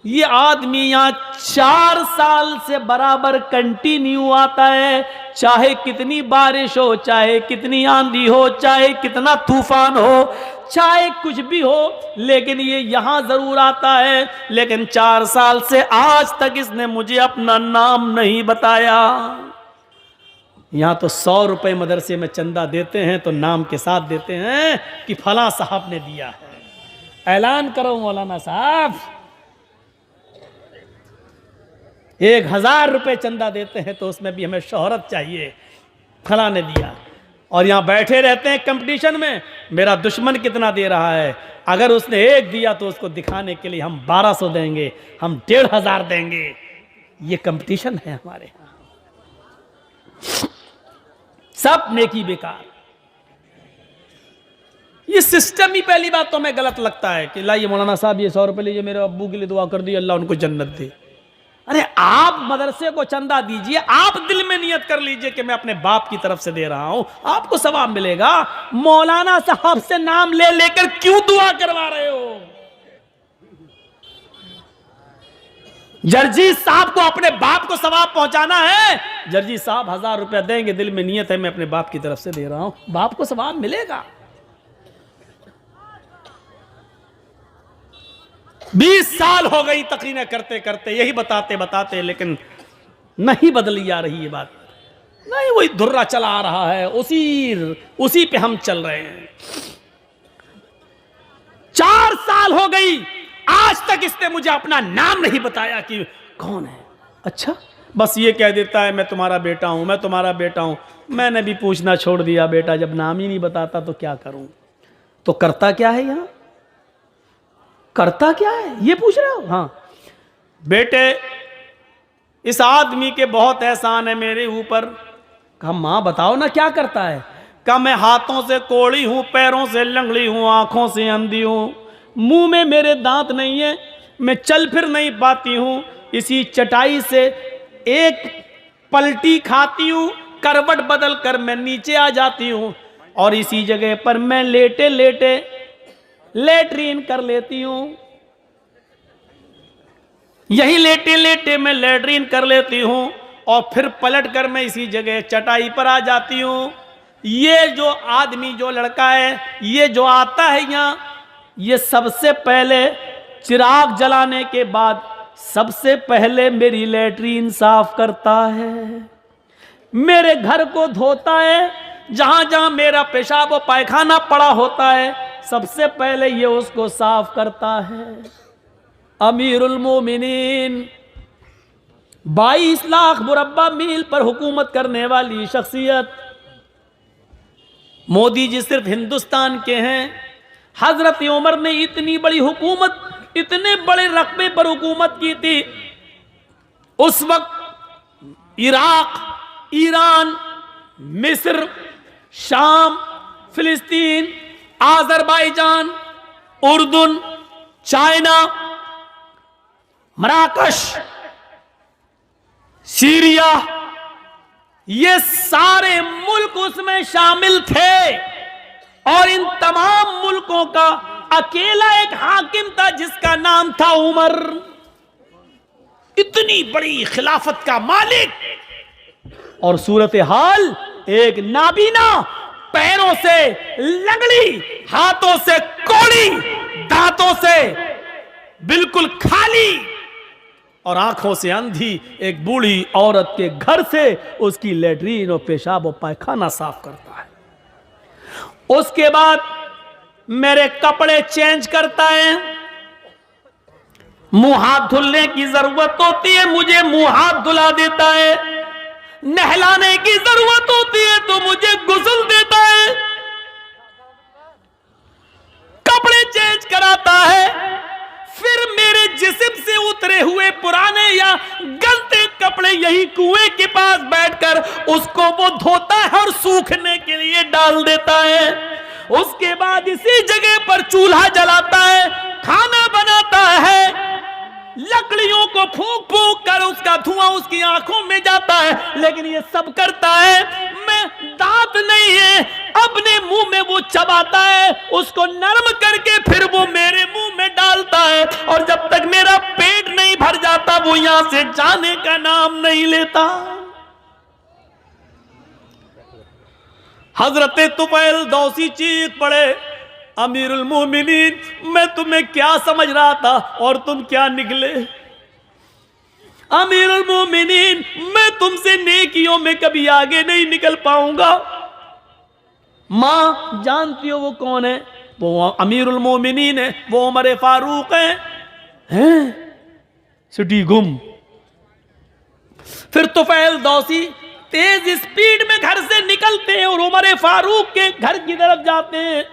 ये आदमी यहाँ 4 साल से बराबर कंटिन्यू आता है, चाहे कितनी बारिश हो, चाहे कितनी आंधी हो, चाहे कितना तूफान हो, चाहे कुछ भी हो, लेकिन ये यहाँ जरूर आता है। लेकिन 4 साल से आज तक इसने मुझे अपना नाम नहीं बताया। यहाँ तो 100 रुपए मदरसे में चंदा देते हैं तो नाम के साथ देते हैं कि फला साहब ने दिया है। ऐलान करो मौलाना साहब, 1000 रुपए चंदा देते हैं तो उसमें भी हमें शोहरत चाहिए, फला ने दिया। और यहाँ बैठे रहते हैं कंपटीशन में, मेरा दुश्मन कितना दे रहा है, अगर उसने 1 दिया तो उसको दिखाने के लिए हम 1200 देंगे, हम 1500 देंगे। ये कंपटीशन है हमारे यहाँ, सब नेकी बेकार। ये सिस्टम ही पहली बात तो हमें गलत लगता है कि लाइए मौलाना साहब ये 100 रुपए लीजिए, मेरे अब्बू के लिए दुआ कर दी, अल्लाह उनको जन्नत दे। अरे आप मदरसे को चंदा दीजिए, आप दिल में नियत कर लीजिए कि मैं अपने बाप की तरफ से दे रहा हूं, आपको सवाब मिलेगा। मौलाना साहब से नाम ले लेकर क्यों दुआ करवा रहे हो। जर्जी साहब को अपने बाप को सवाब पहुंचाना है, जर्जी साहब 1000 रुपया देंगे, दिल में नियत है मैं अपने बाप की तरफ से दे रहा हूं, बाप को सवाब मिलेगा। 20 साल हो गई तकरीरें करते करते, यही बताते बताते, लेकिन नहीं बदली जा रही ये बात, नहीं वही धुर्रा चला आ रहा है, उसी पे हम चल रहे हैं। 4 साल हो गई, आज तक इसने मुझे अपना नाम नहीं बताया कि कौन है। अच्छा, बस ये कह देता है मैं तुम्हारा बेटा हूं, मैं तुम्हारा बेटा हूं। मैंने भी पूछना छोड़ दिया, बेटा जब नाम ही नहीं बताता तो क्या करूं। तो करता क्या है यहां, करता क्या है ये पूछ रहे हो। हाँ बेटे, इस आदमी के बहुत एहसान है मेरे ऊपर। कहा मां बताओ ना क्या करता है। कहा मैं हाथों से कोड़ी हूं, पैरों से लंगड़ी हूं, आंखों से अंधी हूं, मुंह में मेरे दांत नहीं है, मैं चल फिर नहीं पाती हूं। इसी चटाई से एक पलटी खाती हूँ, करवट बदल कर मैं नीचे आ जाती हूँ और इसी जगह पर मैं लेटे लेटे लेटरीन कर लेती हूँ। यही लेटे लेटे मैं लेटरीन कर लेती हूँ और फिर पलट कर मैं इसी जगह चटाई पर आ जाती हूँ। ये जो आदमी, जो लड़का है, ये जो आता है यहाँ, ये सबसे पहले चिराग जलाने के बाद सबसे पहले मेरी लेटरीन साफ करता है, मेरे घर को धोता है, जहां जहां मेरा पेशाब और पायखाना पड़ा होता है सबसे पहले ये उसको साफ करता है। अमीरुल मोमिनीन 22 लाख मुरब्बा मील पर हुकूमत करने वाली शख्सियत। मोदी जी सिर्फ हिंदुस्तान के हैं, हजरत उमर ने इतनी बड़ी हुकूमत, इतने बड़े रकबे पर हुकूमत की थी। उस वक्त इराक, ईरान, मिस्र, शाम, फिलिस्तीन, आज़रबाईजान, उर्दुन, चाइना, मराकश, सीरिया, ये सारे मुल्क उसमें शामिल थे और इन तमाम मुल्कों का अकेला एक हाकिम था जिसका नाम था उमर। इतनी बड़ी खिलाफत का मालिक और सूरत हाल एक नाबीना, पैरों से लंगड़ी, हाथों से कोड़ी, दांतों से बिल्कुल खाली और आंखों से अंधी एक बूढ़ी औरत के घर से उसकी लेटरीन और पेशाब और पायखाना साफ करता है। उसके बाद मेरे कपड़े चेंज करता है, मुंह हाथ धुलने की जरूरत होती है, मुझे मुंह हाथ धुला देता है, नहलाने की जरूरत होती है तो मुझे गुस्ल देता है, कपड़े चेंज कराता है, फिर मेरे जिस्म से उतरे हुए पुराने या गंदे कपड़े यही कुएं के पास बैठकर उसको वो धोता है और सूखने के लिए डाल देता है। उसके बाद इसी जगह पर चूल्हा जलाता है, खाना बनाता है, लकड़ियों को फूंक फूंक कर उसका धुआं उसकी आंखों में जाता है, लेकिन ये सब करता है। मैं दांत नहीं है, अपने मुंह में वो चबाता है, उसको नरम करके फिर वो मेरे मुंह में डालता है और जब तक मेरा पेट नहीं भर जाता वो यहां से जाने का नाम नहीं लेता। हजरत तुफैल दौसी चीख पड़े, अमीरुल मोमिनीन, मैं तुम्हें क्या समझ रहा था और तुम क्या निकले। अमीरुल मोमिनीन, मैं तुमसे नेकियों में कभी आगे नहीं निकल पाऊंगा। मां जानती हो वो कौन है? वो अमीरुल मोमिनीन है, वो उमर फारूक हैं? सिटी गुम। फिर तुफैल दौसी तेज स्पीड में घर से निकलते हैं और उमर फारूक के घर की तरफ जाते हैं।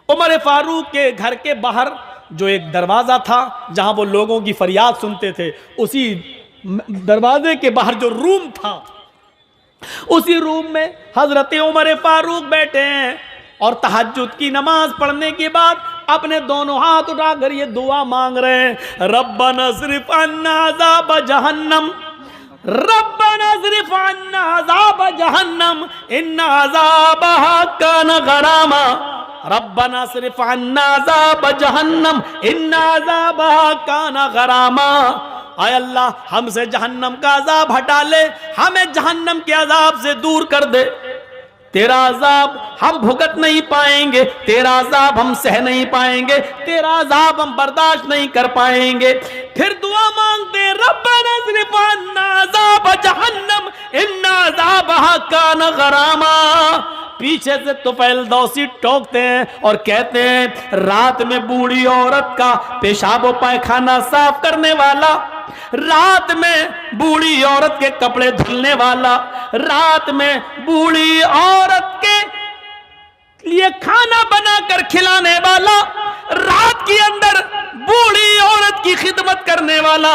उमर फारूक के घर के बाहर जो एक दरवाजा था जहां वो लोगों की फरियाद सुनते थे, उसी दरवाजे के बाहर जो रूम था, उसी रूम में हजरत उमर फारूक बैठे हैं और तहज्जुद की नमाज पढ़ने के बाद अपने दोनों हाथ उठाकर ये दुआ मांग रहे हैं, रब्बना स्रिफ अन्ना अज़ाब जहन्नम, रब्बना स्रिफ अन्ना अज़ाब जहन्नम इन्ना अज़ाबहा कान गरामा, रब्बना स्रिफ अन्ना अज़ाब जहन्नम इन्ना अज़ाबहा कान गरामा। आय अल्लाह, हमसे जहन्नम का अजाब हटा ले, हमें जहन्नम के अजाब से दूर कर दे। तेरा अजाब हम भुगत नहीं पाएंगे, तेरा अजाब हम सह नहीं पाएंगे, तेरा अजाब हम बर्दाश्त नहीं कर पाएंगे। फिर दुआ मांगते, रब्बना स्रिफ अन्ना अज़ाब जहन्नम इन्ना अज़ाबहा कान गरामा। पीछे से तुफैल दौसी टोकते हैं और कहते हैं, रात में बूढ़ी औरत का पेशाब और पायखाना साफ करने वाला, रात में बूढ़ी औरत के कपड़े धुलने वाला, रात में बूढ़ी औरत के लिए खाना बनाकर खिलाने वाला, रात के अंदर बूढ़ी औरत की खिदमत करने वाला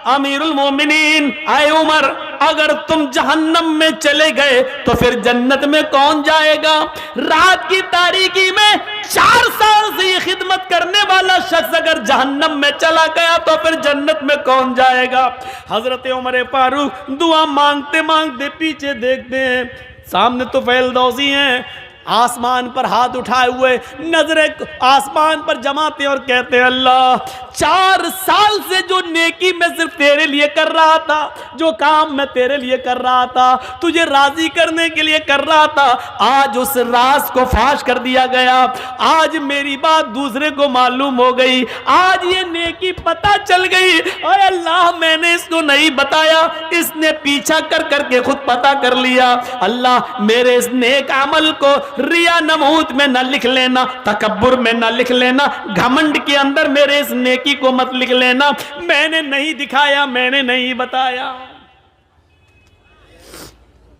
अमीरुल मोमिनीन, आए उमर अगर तुम जहन्नम में चले गए तो फिर जन्नत में कौन जाएगा? रात की तारीकी में 4 साल से ये खिदमत करने वाला शख्स अगर जहन्नम में चला गया तो फिर जन्नत में कौन जाएगा? हजरत उमर फारूक दुआ मांगते मांगते पीछे देखते हैं, सामने तो फैलदौसी हैं, आसमान पर हाथ उठाए हुए नजरें आसमान पर जमाते और कहते हैं, अल्लाह 4 साल से जो नेकी मैं सिर्फ तेरे लिए कर रहा था, जो काम मैं तेरे लिए कर रहा था, तुझे राजी करने के लिए कर रहा था, आज उस राज को फाश कर दिया गया। आज मेरी बात दूसरे को मालूम हो गई, आज ये नेकी पता चल गई। और अल्लाह मैंने इसको नहीं बताया, इसने पीछा कर करके खुद पता कर लिया। अल्लाह मेरे इस नेक अमल को रिया नमूत में न लिख लेना, तकब्बुर में न लिख लेना, घमंड के अंदर मेरे इस नेकी को मत लिख लेना। मैंने नहीं दिखाया, मैंने नहीं बताया।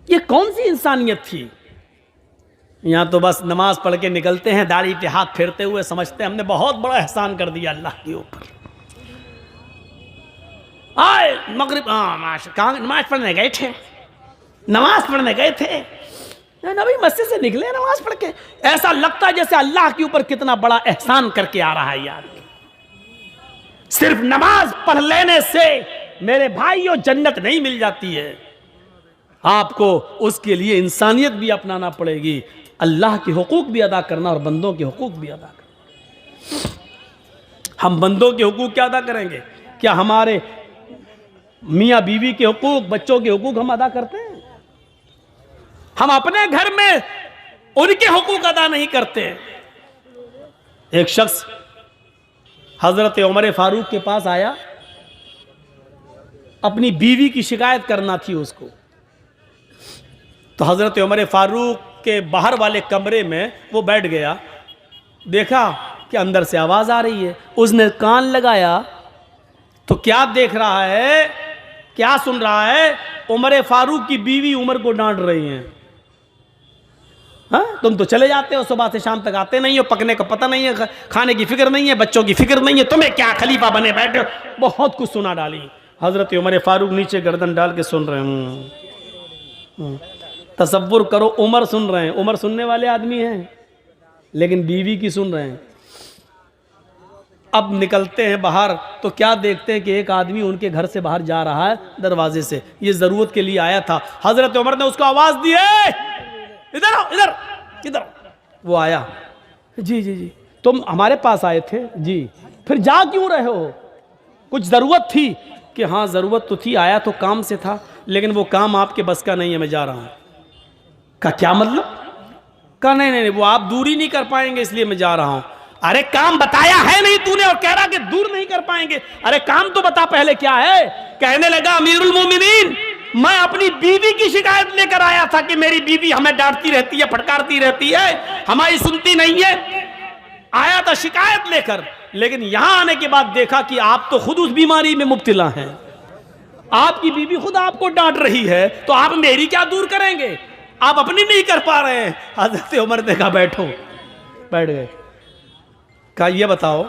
ये कौन सी इंसानियत थी? यहां तो बस नमाज पढ़ के निकलते हैं, दाढ़ी पे हाथ फेरते हुए समझते हैं हमने बहुत बड़ा एहसान कर दिया अल्लाह के ऊपर। आए मगरिब कहाँ नमाज पढ़ने गए थे, नमाज पढ़ने गए थे, नबी मस्जिद से निकले नमाज पढ़ के। ऐसा लगता है जैसे अल्लाह के ऊपर कितना बड़ा एहसान करके आ रहा है यार। सिर्फ नमाज पढ़ लेने से मेरे भाइयों जन्नत नहीं मिल जाती है, आपको उसके लिए इंसानियत भी अपनाना पड़ेगी, अल्लाह के हुकूक भी अदा करना और बंदों के हुकूक भी अदा करना। हम बंदों के हुकूक क्या अदा करेंगे? क्या हमारे मियाँ बीवी के हुकूक, बच्चों के हुकूक हम अदा करते हैं? हम अपने घर में उनके हुकूक अदा नहीं करते। एक शख्स हजरत उमर फारूक के पास आया, अपनी बीवी की शिकायत करना थी उसको। तो हजरत उमर फारूक के बाहर वाले कमरे में वो बैठ गया, देखा कि अंदर से आवाज आ रही है। उसने कान लगाया तो क्या देख रहा है, क्या सुन रहा है? उमर फारूक की बीवी उमर को डांट रही है। हाँ, तुम तो चले जाते हो, सुबह से शाम तक आते नहीं हो, पकने का पता नहीं है, खाने की फिक्र नहीं है, बच्चों की फिक्र नहीं है, तुम्हें क्या खलीफा बने बैठे हो। बहुत कुछ सुना डाली। हजरत उमर फारूक नीचे गर्दन डाल के सुन रहे हैं। तसव्वुर करो, उमर सुन रहे हैं, उमर सुनने वाले आदमी हैं, लेकिन बीवी की सुन रहे हैं। अब निकलते हैं बाहर तो क्या देखते हैं कि एक आदमी उनके घर से बाहर जा रहा है दरवाजे से, ये जरूरत के लिए आया था। हजरत उमर ने उसको आवाज दी, इधर आओ, इधर इधर। वो आया, जी जी जी तुम हमारे पास आए थे जी, फिर जा क्यों रहे हो? कुछ जरूरत थी? कि हाँ जरूरत तो थी, आया तो काम से था, लेकिन वो काम आपके बस का नहीं है, मैं जा रहा हूं। का क्या मतलब? का नहीं नहीं वो आप दूरी नहीं कर पाएंगे इसलिए मैं जा रहा हूं। अरे काम बताया है नहीं तूने और कह रहा कि दूर नहीं कर पाएंगे? अरे काम तो बता पहले क्या है। कहने लगा, अमीरुल मोमिनीन मैं अपनी बीवी की शिकायत लेकर आया था कि मेरी बीवी हमें डांटती रहती है, फटकारती रहती है, हमारी सुनती नहीं है। आया था शिकायत लेकर, लेकिन यहां आने के बाद देखा कि आप तो खुद उस बीमारी में मुब्तला हैं, आपकी बीवी खुद आपको डांट रही है, तो आप मेरी क्या दूर करेंगे? आप अपनी नहीं कर पा रहे हैं। हजरत उमर ने कहा बैठो, बैठ गए। कहा ये बताओ,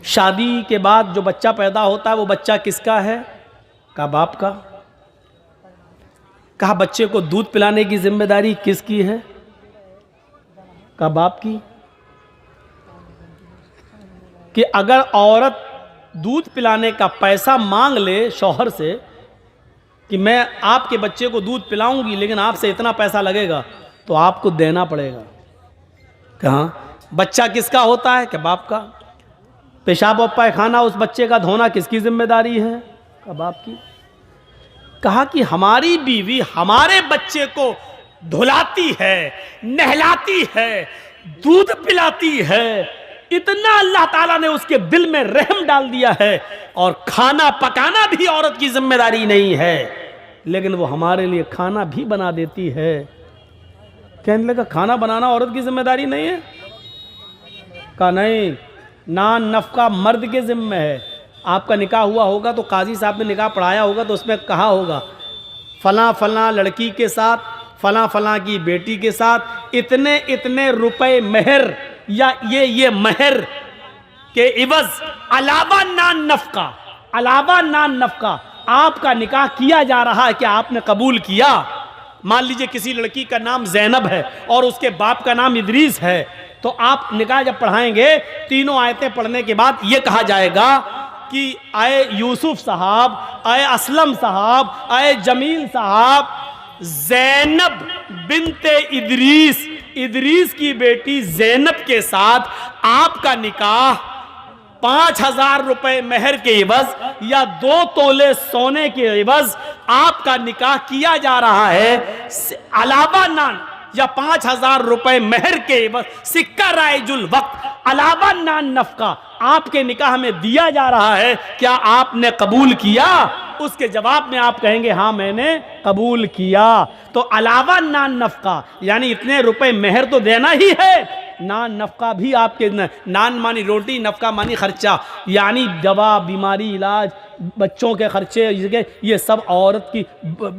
शादी के बाद जो बच्चा पैदा होता है वो बच्चा किसका है? कहा बाप का। कहा बच्चे को दूध पिलाने की जिम्मेदारी किसकी है? कहा बाप की। कि अगर औरत दूध पिलाने का पैसा मांग ले शौहर से कि मैं आपके बच्चे को दूध पिलाऊंगी लेकिन आपसे इतना पैसा लगेगा, तो आपको देना पड़ेगा। कहाँ बच्चा किसका होता है? कि बाप का। पेशाब और पैखाना उस बच्चे का धोना किसकी जिम्मेदारी है? का बाप की। कहा कि हमारी बीवी हमारे बच्चे को धुलाती है, नहलाती है, दूध पिलाती है, इतना अल्लाह ताला ने उसके दिल में रहम डाल दिया है, और खाना पकाना भी औरत की जिम्मेदारी नहीं है, लेकिन वो हमारे लिए खाना भी बना देती है। कहने लगा खाना बनाना औरत की जिम्मेदारी नहीं है? कहा नहीं, नान नफका मर्द के जिम्मे है। आपका निकाह हुआ होगा तो काजी साहब ने निकाह पढ़ाया होगा तो उसमें कहा होगा फलां फलां लड़की के साथ, फलां फलां की बेटी के साथ इतने इतने रुपए मेहर, या ये मेहर के इवज अलावा नान नफका, अलावा नान नफका आपका निकाह किया जा रहा है, क्या आपने कबूल किया? मान लीजिए किसी लड़की का नाम जैनब है और उसके बाप का नाम इदरीस है, तो आप निकाह जब पढ़ाएंगे, तीनों आयतें पढ़ने के बाद यह कहा जाएगा कि आए यूसुफ साहब, आए असलम साहब, आए जमील साहब, जैनब बिनते इदरीस, इदरीस की बेटी जैनब के साथ आपका निकाह 5,000 रुपए मेहर के एवज या 2 तोले सोने के एवज आपका निकाह किया जा रहा है। अलावा नान या 5,000 रुपए मेहर के एवज सिक्का राइजुल वक्त अलावा नान नफका आपके निकाह में दिया जा रहा है। क्या आपने कबूल किया? उसके जवाब में आप कहेंगे हाँ मैंने कबूल किया। तो अलावा नान नफका यानी इतने रुपए मेहर तो देना ही है, नान नफका भी आपके, नान मानी रोटी, नफका मानी खर्चा, यानी दवा, बीमारी, इलाज, बच्चों के खर्चे, ये सब औरत की,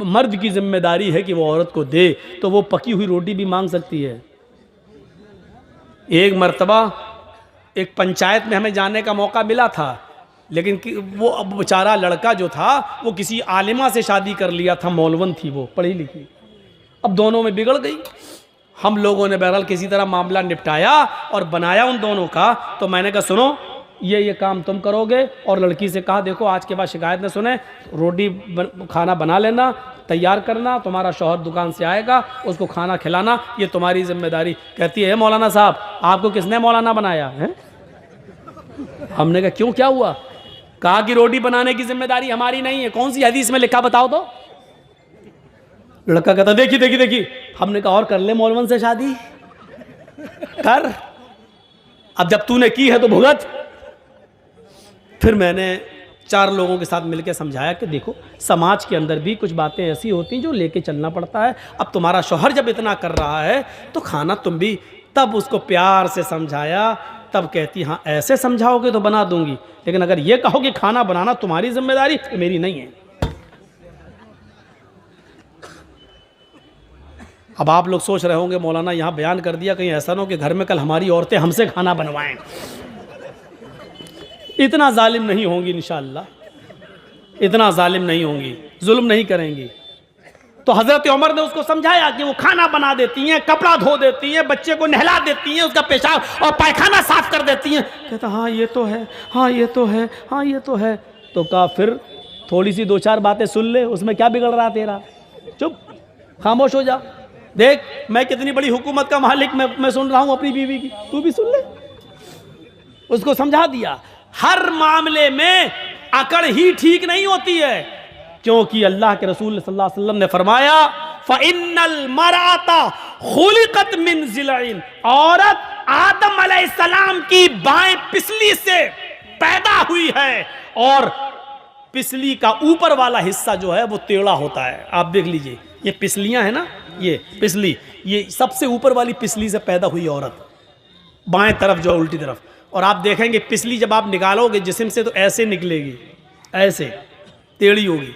मर्द की जिम्मेदारी है कि वो औरत को दे। तो वो पकी हुई रोटी भी मांग सकती है। एक मर्तबा एक पंचायत में हमें जाने का मौका मिला था, लेकिन वो अब बेचारा लड़का जो था वो किसी आलिमा से शादी कर लिया था, मौलवन थी वो, पढ़ी लिखी। अब दोनों में बिगड़ गई। हम लोगों ने बहरहाल किसी तरह मामला निपटाया और बनाया उन दोनों का। तो मैंने कहा सुनो, ये काम तुम करोगे, और लड़की से कहा देखो आज के बाद शिकायत न सुने, रोटी खाना बना लेना, तैयार करना, तुम्हारा शौहर दुकान से आएगा, उसको खाना खिलाना, ये तुम्हारी जिम्मेदारी। कहती है मौलाना साहब आपको किसने मौलाना बनाया है? हमने कहा क्यों, क्या हुआ? कहा कि रोटी बनाने की जिम्मेदारी हमारी नहीं है। कौन सी हदीस में लिखा बताओ तो? लड़का कहता देखी देखी देखी। हमने कहा और कर ले मौलवन से शादी कर, अब जब तूने की है तो भुगत। फिर मैंने 4 लोगों के साथ मिलकर समझाया कि देखो समाज के अंदर भी कुछ बातें ऐसी होती हैं जो लेके चलना पड़ता है। अब तुम्हारा शौहर जब इतना कर रहा है तो खाना तुम भी, तब उसको प्यार से समझाया। तब कहती हाँ ऐसे समझाओगे तो बना दूंगी, लेकिन अगर ये कहो कि खाना बनाना तुम्हारी जिम्मेदारी, मेरी नहीं है। अब आप लोग सोच रहे होंगे मौलाना यहाँ बयान कर दिया, कहीं ऐसा ना हो कि घर में कल हमारी औरतें हमसे खाना बनवाएं। इतना जालिम नहीं होंगी इंशाअल्लाह, इतना जालिम नहीं होंगी, जुल्म नहीं करेंगी। तो हज़रत उमर ने उसको समझाया कि वो खाना बना देती हैं, कपड़ा धो देती हैं, बच्चे को नहला देती हैं, उसका पेशाब और पायखाना साफ कर देती हैं। कहता हाँ ये तो है, हाँ ये तो है, हाँ ये तो है। तो कहा फिर थोड़ी सी 2-4 बातें सुन ले, उसमें क्या बिगड़ रहा तेरा? चुप, खामोश हो जा। देख मैं कितनी बड़ी हुकूमत का मालिक मैं सुन रहा हूँ अपनी बीवी की, तू भी सुन ले। उसको समझा दिया। हर मामले में अकड़ ही ठीक नहीं होती है, क्योंकि अल्लाह के रसूल सल्लल्लाहु अलैहि वसल्लम ने फरमाया फ़इन्नल मरअता खुलिक़त मिन ज़िलइन, औरत आदम अलैहिस्सलाम की बाएं पिसली से पैदा हुई है, और पिसली का ऊपर वाला हिस्सा जो है वो टेढ़ा होता है। आप देख लीजिए ये पिसलियां है ना, ये पिसली, ये सबसे ऊपर वाली पिसली से पैदा हुई औरत, बाएं तरफ जो उल्टी तरफ। और आप देखेंगे पिसली जब आप निकालोगे जिस्म से तो ऐसे निकलेगी, ऐसे टेढ़ी होगी।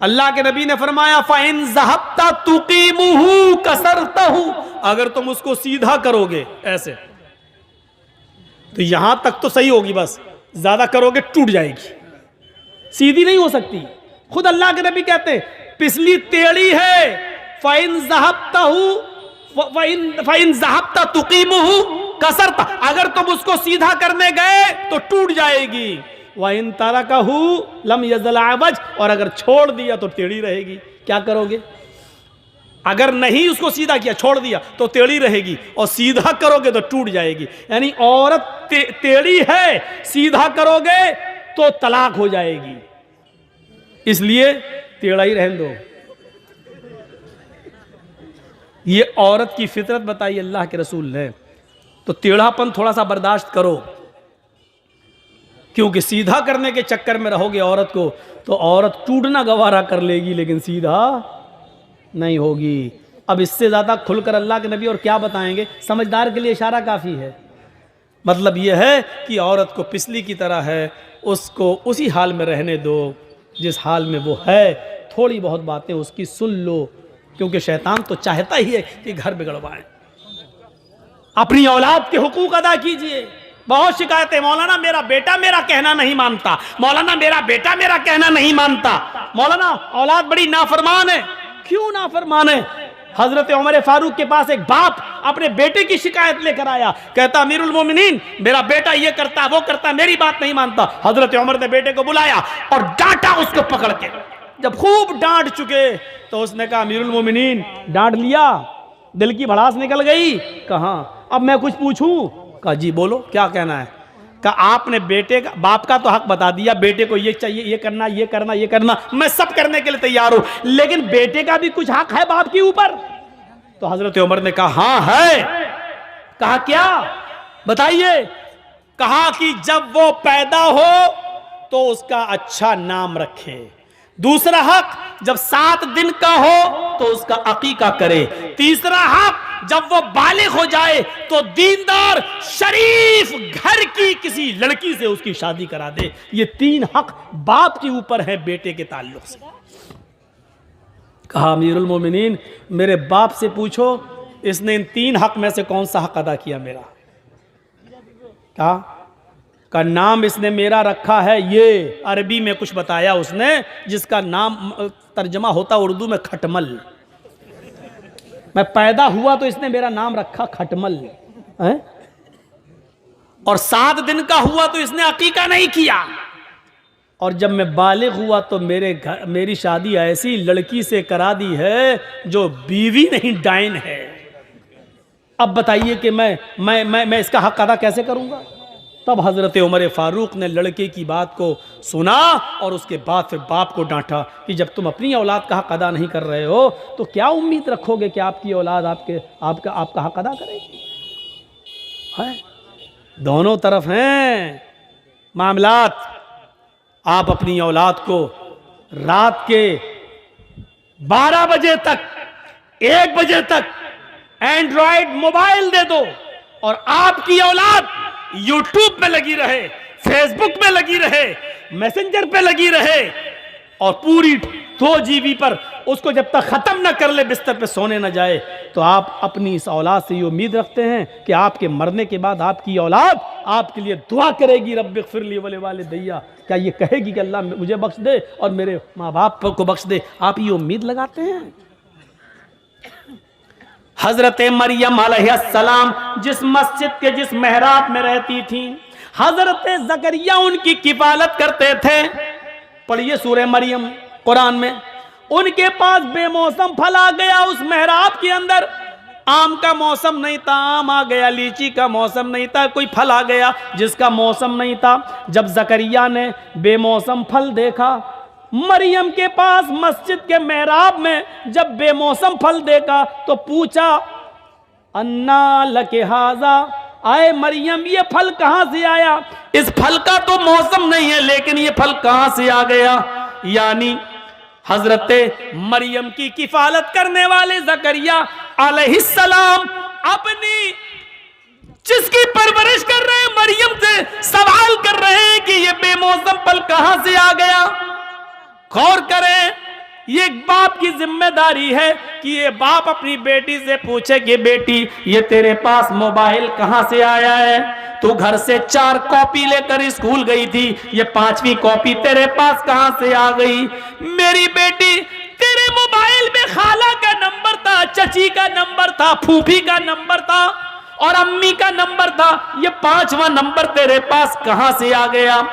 अल्लाह के नबी ने फरमाया फ़इन ज़हब्ता तुक़ीमुहु कसरतहु, अगर तुम उसको सीधा करोगे ऐसे तो यहां तक तो सही होगी, बस ज्यादा करोगे टूट जाएगी, सीधी नहीं हो सकती। खुद अल्लाह के नबी कहते हैं पिसली टेढ़ी है, फ़इन ज़हब्ता तुक़ीमुहु कसरता, अगर तुम उसको सीधा करने गए तो टूट जाएगी। वइन तरकहु लम यज़ल अवज, और अगर छोड़ दिया तो टेढ़ी रहेगी। क्या करोगे? अगर नहीं उसको सीधा किया, छोड़ दिया तो टेढ़ी रहेगी, और सीधा करोगे तो टूट जाएगी। यानी औरत टेढ़ी है, सीधा करोगे तो तलाक हो जाएगी, इसलिए टेढ़ा ही रहने दो। ये औरत की फितरत बताई अल्लाह के रसूल ने। तो टेढ़ापन थोड़ा सा बर्दाश्त करो, क्योंकि सीधा करने के चक्कर में रहोगे औरत को तो औरत टूटना गवारा कर लेगी, लेकिन सीधा नहीं होगी। अब इससे ज़्यादा खुलकर अल्लाह के नबी और क्या बताएंगे? समझदार के लिए इशारा काफ़ी है। मतलब यह है कि औरत को पिसली की तरह है, उसको उसी हाल में रहने दो जिस हाल में वो है। थोड़ी बहुत बातें उसकी सुन लो, क्योंकि शैतान तो चाहता ही है कि घर बिगड़वाएं। अपनी औलाद के हुकूक अदा कीजिए, बहुत शिकायतें, मौलाना मेरा बेटा मेरा कहना नहीं मानता, मौलाना मेरा बेटा मेरा कहना नहीं मानता, मौलाना औलाद बड़ी नाफरमान है। क्यों नाफरमान है? हजरत उमर फारूक के पास एक बाप अपने बेटे की शिकायत लेकर आया, कहता अमीरुल मोमिनीन मेरा बेटा ये करता वो करता, मेरी बात नहीं मानता। हजरत उमर ने बेटे को बुलाया और डांटा उसको पकड़ के। जब खूब डांट चुके तो उसने कहा अमीरुल मोमिनीन डांट लिया, दिल की भड़ास निकल गई? कहां, अब मैं कुछ पूछूं? कहा जी बोलो, क्या कहना है? कहा आपने बेटे का, बाप का तो हक बता दिया, बेटे को ये चाहिए, ये करना ये करना ये करना, मैं सब करने के लिए तैयार हूं, लेकिन बेटे का भी कुछ हक है बाप के ऊपर। तो हजरत उमर ने कहा हाँ है। कहा क्या, बताइए? कहा कि जब वो पैदा हो तो उसका अच्छा नाम रखे। दूसरा हक, जब 7 दिन का हो तो उसका अकीका करे। तीसरा हक, जब वो बालिग हो जाए तो दीनदार शरीफ घर की किसी लड़की से उसकी शादी करा दे। ये 3 हक बाप के ऊपर है बेटे के ताल्लुक से। कहा अमीरुल मोमिनीन मेरे बाप से पूछो इसने इन 3 हक में से कौन सा हक अदा किया मेरा? का नाम इसने मेरा रखा है, ये अरबी में कुछ बताया उसने, जिसका नाम तर्जमा होता उर्दू में खटमल। मैं पैदा हुआ तो इसने मेरा नाम रखा खटमल है? और 7 दिन का हुआ तो इसने अकीका नहीं किया। और जब मैं बालिग हुआ तो मेरी शादी ऐसी लड़की से करा दी है जो बीवी नहीं डाइन है। अब बताइए कि मैं इसका हक अदा कैसे करूंगा? तब हजरत उमर फारूक ने लड़के की बात को सुना और उसके बाद फिर बाप को डांटा कि जब तुम अपनी औलाद का हक अदा नहीं कर रहे हो तो क्या उम्मीद रखोगे कि आपकी औलाद आपका हक अदा करेगी? है, दोनों तरफ हैं मामलात। आप अपनी औलाद को रात के 12 बजे तक 1 बजे तक एंड्रॉयड मोबाइल दे दो और आपकी औलाद यूट्यूब में लगी रहे, फेसबुक में लगी रहे, मैसेंजर पे लगी रहे और पूरी 2 GB पर उसको जब तक खत्म ना कर ले बिस्तर पे सोने ना जाए, तो आप अपनी इस औलाद से ये उम्मीद रखते हैं कि आपके मरने के बाद आपकी औलाद आपके लिए दुआ करेगी रब्बिग़फिरली व लिवालिदैया? क्या ये कहेगी कि अल्लाह मुझे बख्श दे और मेरे माँ बाप को बख्श दे? आप ये उम्मीद लगाते हैं? हजरत मरियम अलैहिस्सलाम जिस मस्जिद के जिस मेहराब में रहती थी, हजरत ज़करिया उनकी किफालत करते थे। पढ़िए सूरह मरियम कुरान में। उनके पास बेमौसम फल आ गया उस मेहराब के अंदर। आम का मौसम नहीं था, आम आ गया, लीची का मौसम नहीं था, कोई फल आ गया जिसका मौसम नहीं था। जब ज़करिया ने बेमौसम फल देखा, मरियम के पास मस्जिद के मेहराब में जब बेमौसम फल देखा तो पूछा अन्ना लके हाजा, आए मरियम ये फल कहां से आया? इस फल का तो मौसम नहीं है लेकिन ये फल कहां से आ गया? यानी हजरत मरियम की किफालत करने वाले ज़करिया अलैहिस्सलाम अपनी जिसकी परवरिश कर रहे हैं मरियम से सवाल कर रहे हैं कि ये बेमौसम फल कहां से आ गया। गौर करें, ये एक बाप की जिम्मेदारी है कि ये बाप अपनी बेटी से पूछे कि बेटी ये तेरे पास मोबाइल कहां से आया है? तू घर से 4 कॉपी लेकर स्कूल गई थी, ये 5वीं कॉपी तेरे पास कहां से आ गई? मेरी बेटी तेरे मोबाइल में खाला का नंबर था, चची का नंबर था, फूफी का नंबर था और अम्मी का नंबर था, ये 5वां नंबर तेरे पास कहां से आ गया?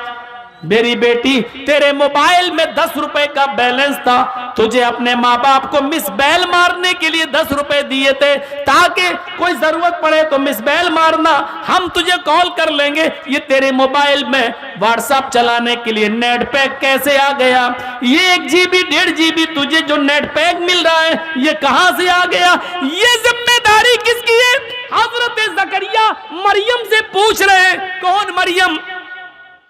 मेरी बेटी तेरे मोबाइल में 10 रुपए का बैलेंस था, तुझे अपने माँ बाप को मिस बैल मारने के लिए 10 रुपए दिए थे ताकि कोई जरूरत पड़े तो मिस बैल मारना, हम तुझे कॉल कर लेंगे। ये तेरे मोबाइल में व्हाट्सएप चलाने के लिए नेट पैक कैसे आ गया? ये 1 GB 1.5 GB तुझे जो नेट पैक मिल रहा है ये कहां से आ गया? ये जिम्मेदारी किसकी है? हजरत ज़करिया मरियम से पूछ रहे हैं। कौन मरियम?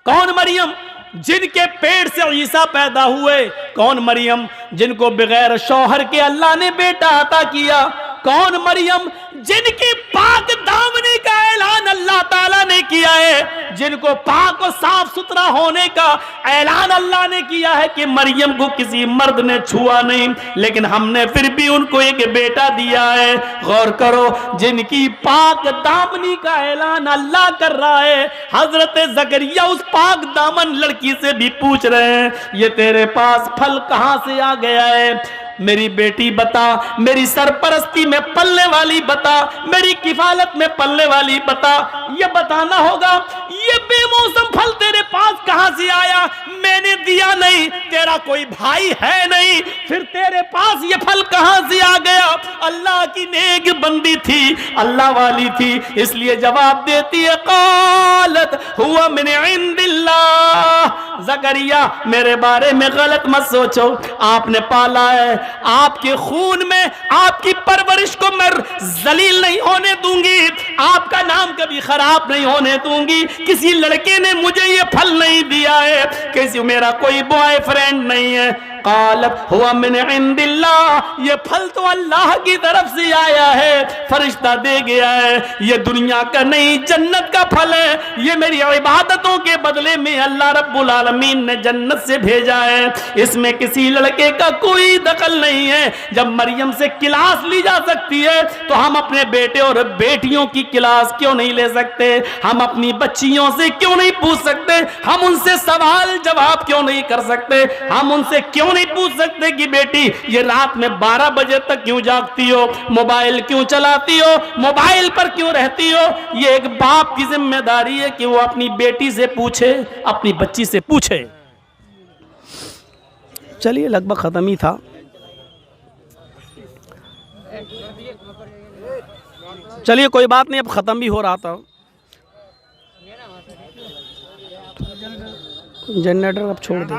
कौन मरियम जिनके पेट से ईसा पैदा हुए? कौन मरियम जिनको बगैर शौहर के अल्लाह ने बेटा अता किया? कौन मरियम जिनकी पाक दामनी का ऐलान अल्लाह ताला ने किया है, जिनको पाक और साफ सुथरा होने का ऐलान अल्लाह ने किया है कि मरियम को किसी मर्द ने छुआ नहीं, लेकिन हमने फिर भी उनको एक बेटा दिया है। गौर करो, जिनकी पाक दामनी का ऐलान अल्लाह कर रहा है, हजरत जकरिया उस पाक दामन लड़की से भी पूछ रहे हैं, ये तेरे पास फल कहां से आ गया है? मेरी बेटी बता, मेरी सरपरस्ती में पलने वाली बता, मेरी किफालत में पलने वाली बता। ये बताना होगा, ये बेमौसम फल तेरे पास कहां से आया? मैंने दिया नहीं, तेरा कोई भाई है नहीं, फिर तेरे पास ये फल कहां से आ गया? अल्लाह की नेक बंदी थी, अल्लाह वाली थी, इसलिए जवाब देती है, क़ालत हुआ मिन इंदिल्लाह। ज़करिया, मेरे बारे में गलत मत सोचो, आपने पाला है, आपके खून में आपकी परवरिश को मैं जलील नहीं होने दूंगी, आपका नाम कभी खराब नहीं होने दूंगी। किसी लड़के ने मुझे ये फल नहीं दिया है, किसी मेरा कोई बॉयफ्रेंड नहीं है। क़ालत हुआ मिन इंदिल्लाह, ये फल तो अल्लाह की तरफ से आया है, फरिश्ता दे गया है, ये दुनिया का नहीं जन्नत का फल है, ये मेरी इबादतों के बदले में अल्लाह रब्बुल आलमीन ने जन्नत से भेजा है, इसमें किसी लड़के का कोई दखल नहीं है। जब मरियम से क्लास ली जा सकती है तो हम अपने बेटे और बेटियों की क्लास क्यों नहीं ले सकते? हम अपनी बच्चियों से क्यों नहीं पूछ सकते? हम उनसे सवाल जवाब क्यों नहीं कर सकते? हम उनसे क्यों नहीं पूछ सकते कि बेटी ये रात में 12 बजे तक क्यों जागती हो, मोबाइल क्यों चलाती हो, मोबाइल पर क्यों रहती हो? ये एक बाप की जिम्मेदारी है कि वो अपनी बेटी से पूछे, अपनी बच्ची से पूछे। चलिए, लगभग खत्म ही था। चलिए, कोई बात नहीं, अब खत्म भी हो रहा था। जनरेटर अब छोड़ दे।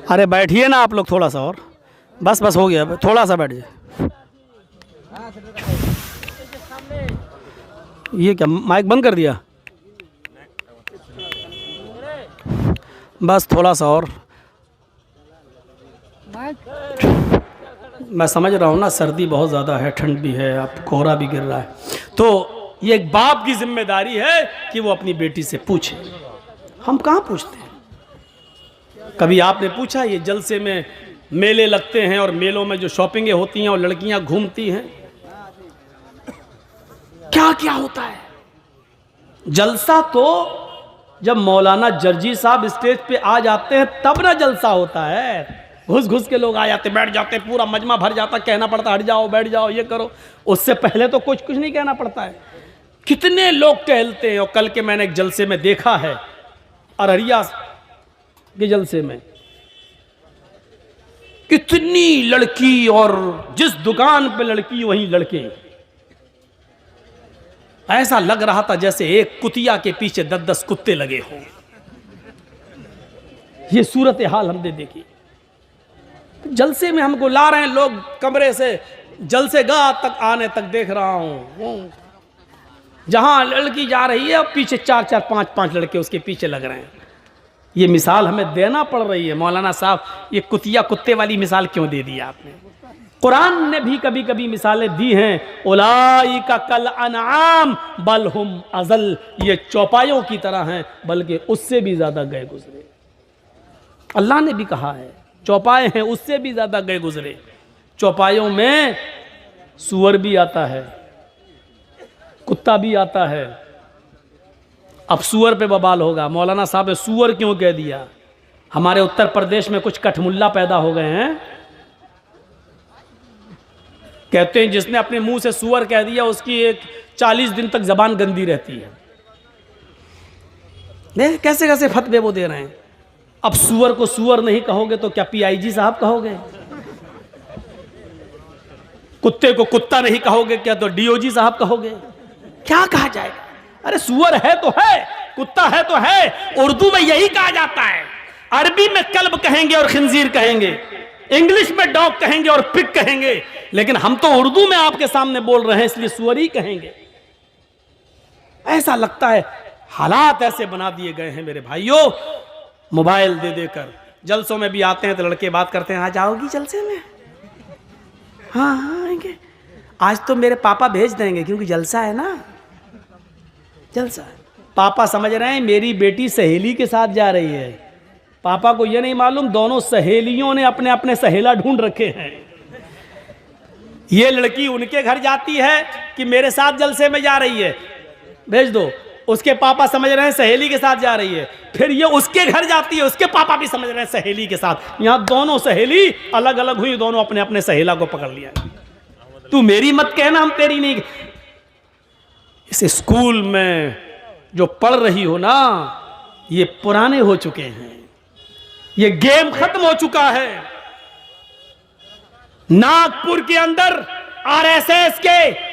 अरे बैठिए ना आप लोग थोड़ा सा और, बस बस हो गया, थोड़ा सा बैठ जाए। ये क्या माइक बंद कर दिया? बस थोड़ा सा और, मैं समझ रहा हूँ ना, सर्दी बहुत ज़्यादा है, ठंड भी है, अब कोहरा भी गिर रहा है, तो ये एक बाप की जिम्मेदारी है कि वो अपनी बेटी से पूछे। हम कहाँ पूछते हैं? कभी आपने पूछा ये जलसे में मेले लगते हैं और मेलों में जो शॉपिंगें होती हैं और लड़कियां घूमती हैं, क्या क्या होता है? जलसा तो जब मौलाना जर्जी साहब स्टेज पे आ जाते हैं तब ना जलसा होता है। घुस घुस के लोग आ जाते, बैठ जाते, पूरा मजमा भर जाता, कहना पड़ता हट जाओ, बैठ जाओ, ये करो। उससे पहले तो कुछ नहीं कहना पड़ता है। कितने लोग टहलते हैं, और कल के मैंने एक जलसे में देखा है, अररिया के जलसे में कितनी लड़की, और जिस दुकान पे लड़की वहीं लड़के। ऐसा लग रहा था जैसे एक कुतिया के पीछे 10-10 कुत्ते लगे हों। ये सूरत हाल हमने देखी। जलसे में हमको ला रहे हैं लोग कमरे से, जलसे गाह तक आने तक देख रहा हूं, जहां लड़की जा रही है और पीछे 4-4, 5-5 लड़के उसके पीछे लग रहे हैं। ये मिसाल हमें देना पड़ रही है। मौलाना साहब, ये कुतिया कुत्ते वाली मिसाल क्यों दे दी आपने? कुरान ने भी कभी कभी मिसालें दी हैं, उलाइका कल अनआम बल हुम अज़ल, ये चौपायों की तरह हैं बल्कि उससे भी ज्यादा गए गुजरे। अल्लाह ने भी कहा है चौपाए हैं, उससे भी ज्यादा गए गुजरे। चौपायों में सुअर भी आता है, कुत्ता भी आता है। अब सुअर पे बवाल होगा, मौलाना साहब ने सुअर क्यों कह दिया? हमारे उत्तर प्रदेश में कुछ कठमुल्ला पैदा हो गए हैं, कहते हैं जिसने अपने मुंह से सुअर कह दिया उसकी एक 40 दिन तक जबान गंदी रहती है। देख कैसे कैसे फतवे वो दे रहे हैं। अब सुअर को सुअर नहीं कहोगे तो क्या PIG साहब कहोगे? कुत्ते को कुत्ता नहीं कहोगे क्या तो DOG साहब कहोगे? क्या कहा जाएगा? अरे सुअर है तो है, कुत्ता है तो है। उर्दू में यही कहा जाता है। अरबी में कल्ब कहेंगे और खिंजीर कहेंगे, इंग्लिश में डॉग कहेंगे और पिग कहेंगे, लेकिन हम तो उर्दू में आपके सामने बोल रहे हैं इसलिए सुअर ही कहेंगे। ऐसा लगता है हालात ऐसे बना दिए गए हैं मेरे भाइयों। मोबाइल दे देकर। जलसों में भी आते हैं तो लड़के बात करते हैं, आज आओगी जलसे में? हाँ हाँ आएंगे, आज तो मेरे पापा भेज देंगे क्योंकि जलसा है ना, जलसा है। पापा समझ रहे हैं मेरी बेटी सहेली के साथ जा रही है, पापा को ये नहीं मालूम दोनों सहेलियों ने अपने अपने सहेला ढूंढ रखे हैं। ये लड़की उनके घर जाती है कि मेरे साथ जलसे में जा रही है, भेज दो। उसके पापा समझ रहे हैं सहेली के साथ जा रही है, फिर ये उसके घर जाती है, उसके पापा भी समझ रहे हैं सहेली के साथ। यहां दोनों सहेली अलग अलग हुई, दोनों अपने अपने सहेला को पकड़ लिया। तू मेरी मत कहना, हम तेरी नहीं। इस स्कूल में जो पढ़ रही हो ना, ये पुराने हो चुके हैं, ये गेम खत्म हो चुका है। नागपुर के अंदर आरएसएस के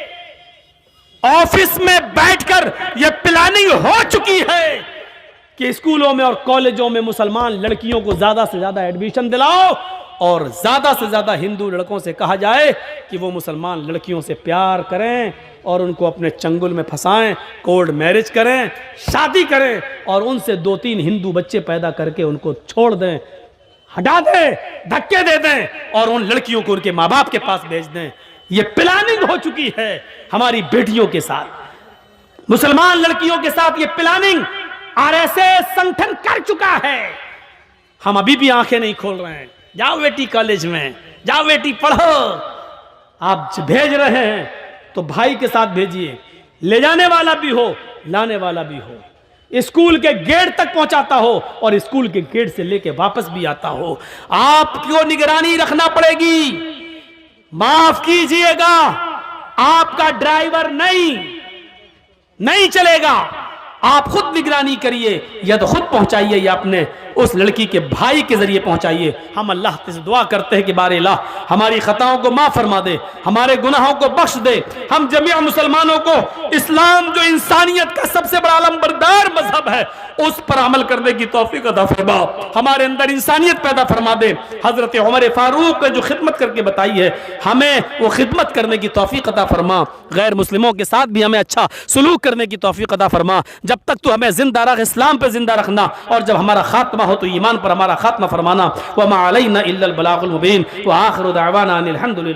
ऑफिस में बैठकर यह प्लानिंग हो चुकी है कि स्कूलों में और कॉलेजों में मुसलमान लड़कियों को ज्यादा से ज्यादा एडमिशन दिलाओ और ज्यादा से ज्यादा हिंदू लड़कों से कहा जाए कि वो मुसलमान लड़कियों से प्यार करें और उनको अपने चंगुल में फंसाएं, कोर्ट मैरिज करें, शादी करें और उनसे 2-3 हिंदू बच्चे पैदा करके उनको छोड़ दें, हटा दें, धक्के दे दें और उन लड़कियों को उनके माँ बाप के पास भेज दें। ये प्लानिंग हो चुकी है हमारी बेटियों के साथ, मुसलमान लड़कियों के साथ। ये प्लानिंग आरएसएस संगठन कर चुका है। हम अभी भी आंखें नहीं खोल रहे हैं। जाओ बेटी कॉलेज में, जाओ बेटी पढ़ो। आप भेज रहे हैं तो भाई के साथ भेजिए, ले जाने वाला भी हो, लाने वाला भी हो, स्कूल के गेट तक पहुंचाता हो और स्कूल के गेट से लेके वापस भी आता हो। आपको निगरानी रखना पड़ेगी। माफ कीजिएगा, आपका ड्राइवर नहीं चलेगा। आप खुद निगरानी करिए, या तो खुद पहुंचाइए या अपने उस लड़की के भाई के जरिए पहुंचाइए। हम अल्लाह से दुआ करते हैं कि बारे अल्लाह हमारी खताओं को माफ फरमा दे, हमारे गुनाहों को बख्श दे। हम जमीआ मुसलमानों को इस्लाम जो इंसानियत का सबसे बड़ा अलंबरदार मजहब है उस पर अमल करने की तौफीक अता फरमा, हमारे अंदर इंसानियत पैदा फरमा दे। हजरत उमर फारूक ने जो खिदमत करके बताई है, हमें वो खिदमत करने की तौफीक अता फरमा। गैर मुस्लिमों के साथ भी हमें अच्छा सलूक करने की तौफीक अता फरमा। जब तक तू हमें जिंदा रख, इस्लाम पे जिंदा रखना, और जब हमारा खात्मा हो तो ईमान पर हमारा खात्मा फरमाना। व मा अलैना इल्लल बलागुल मुबीन व आखिरु दावाना अनिल हम्दुलिल्लाह।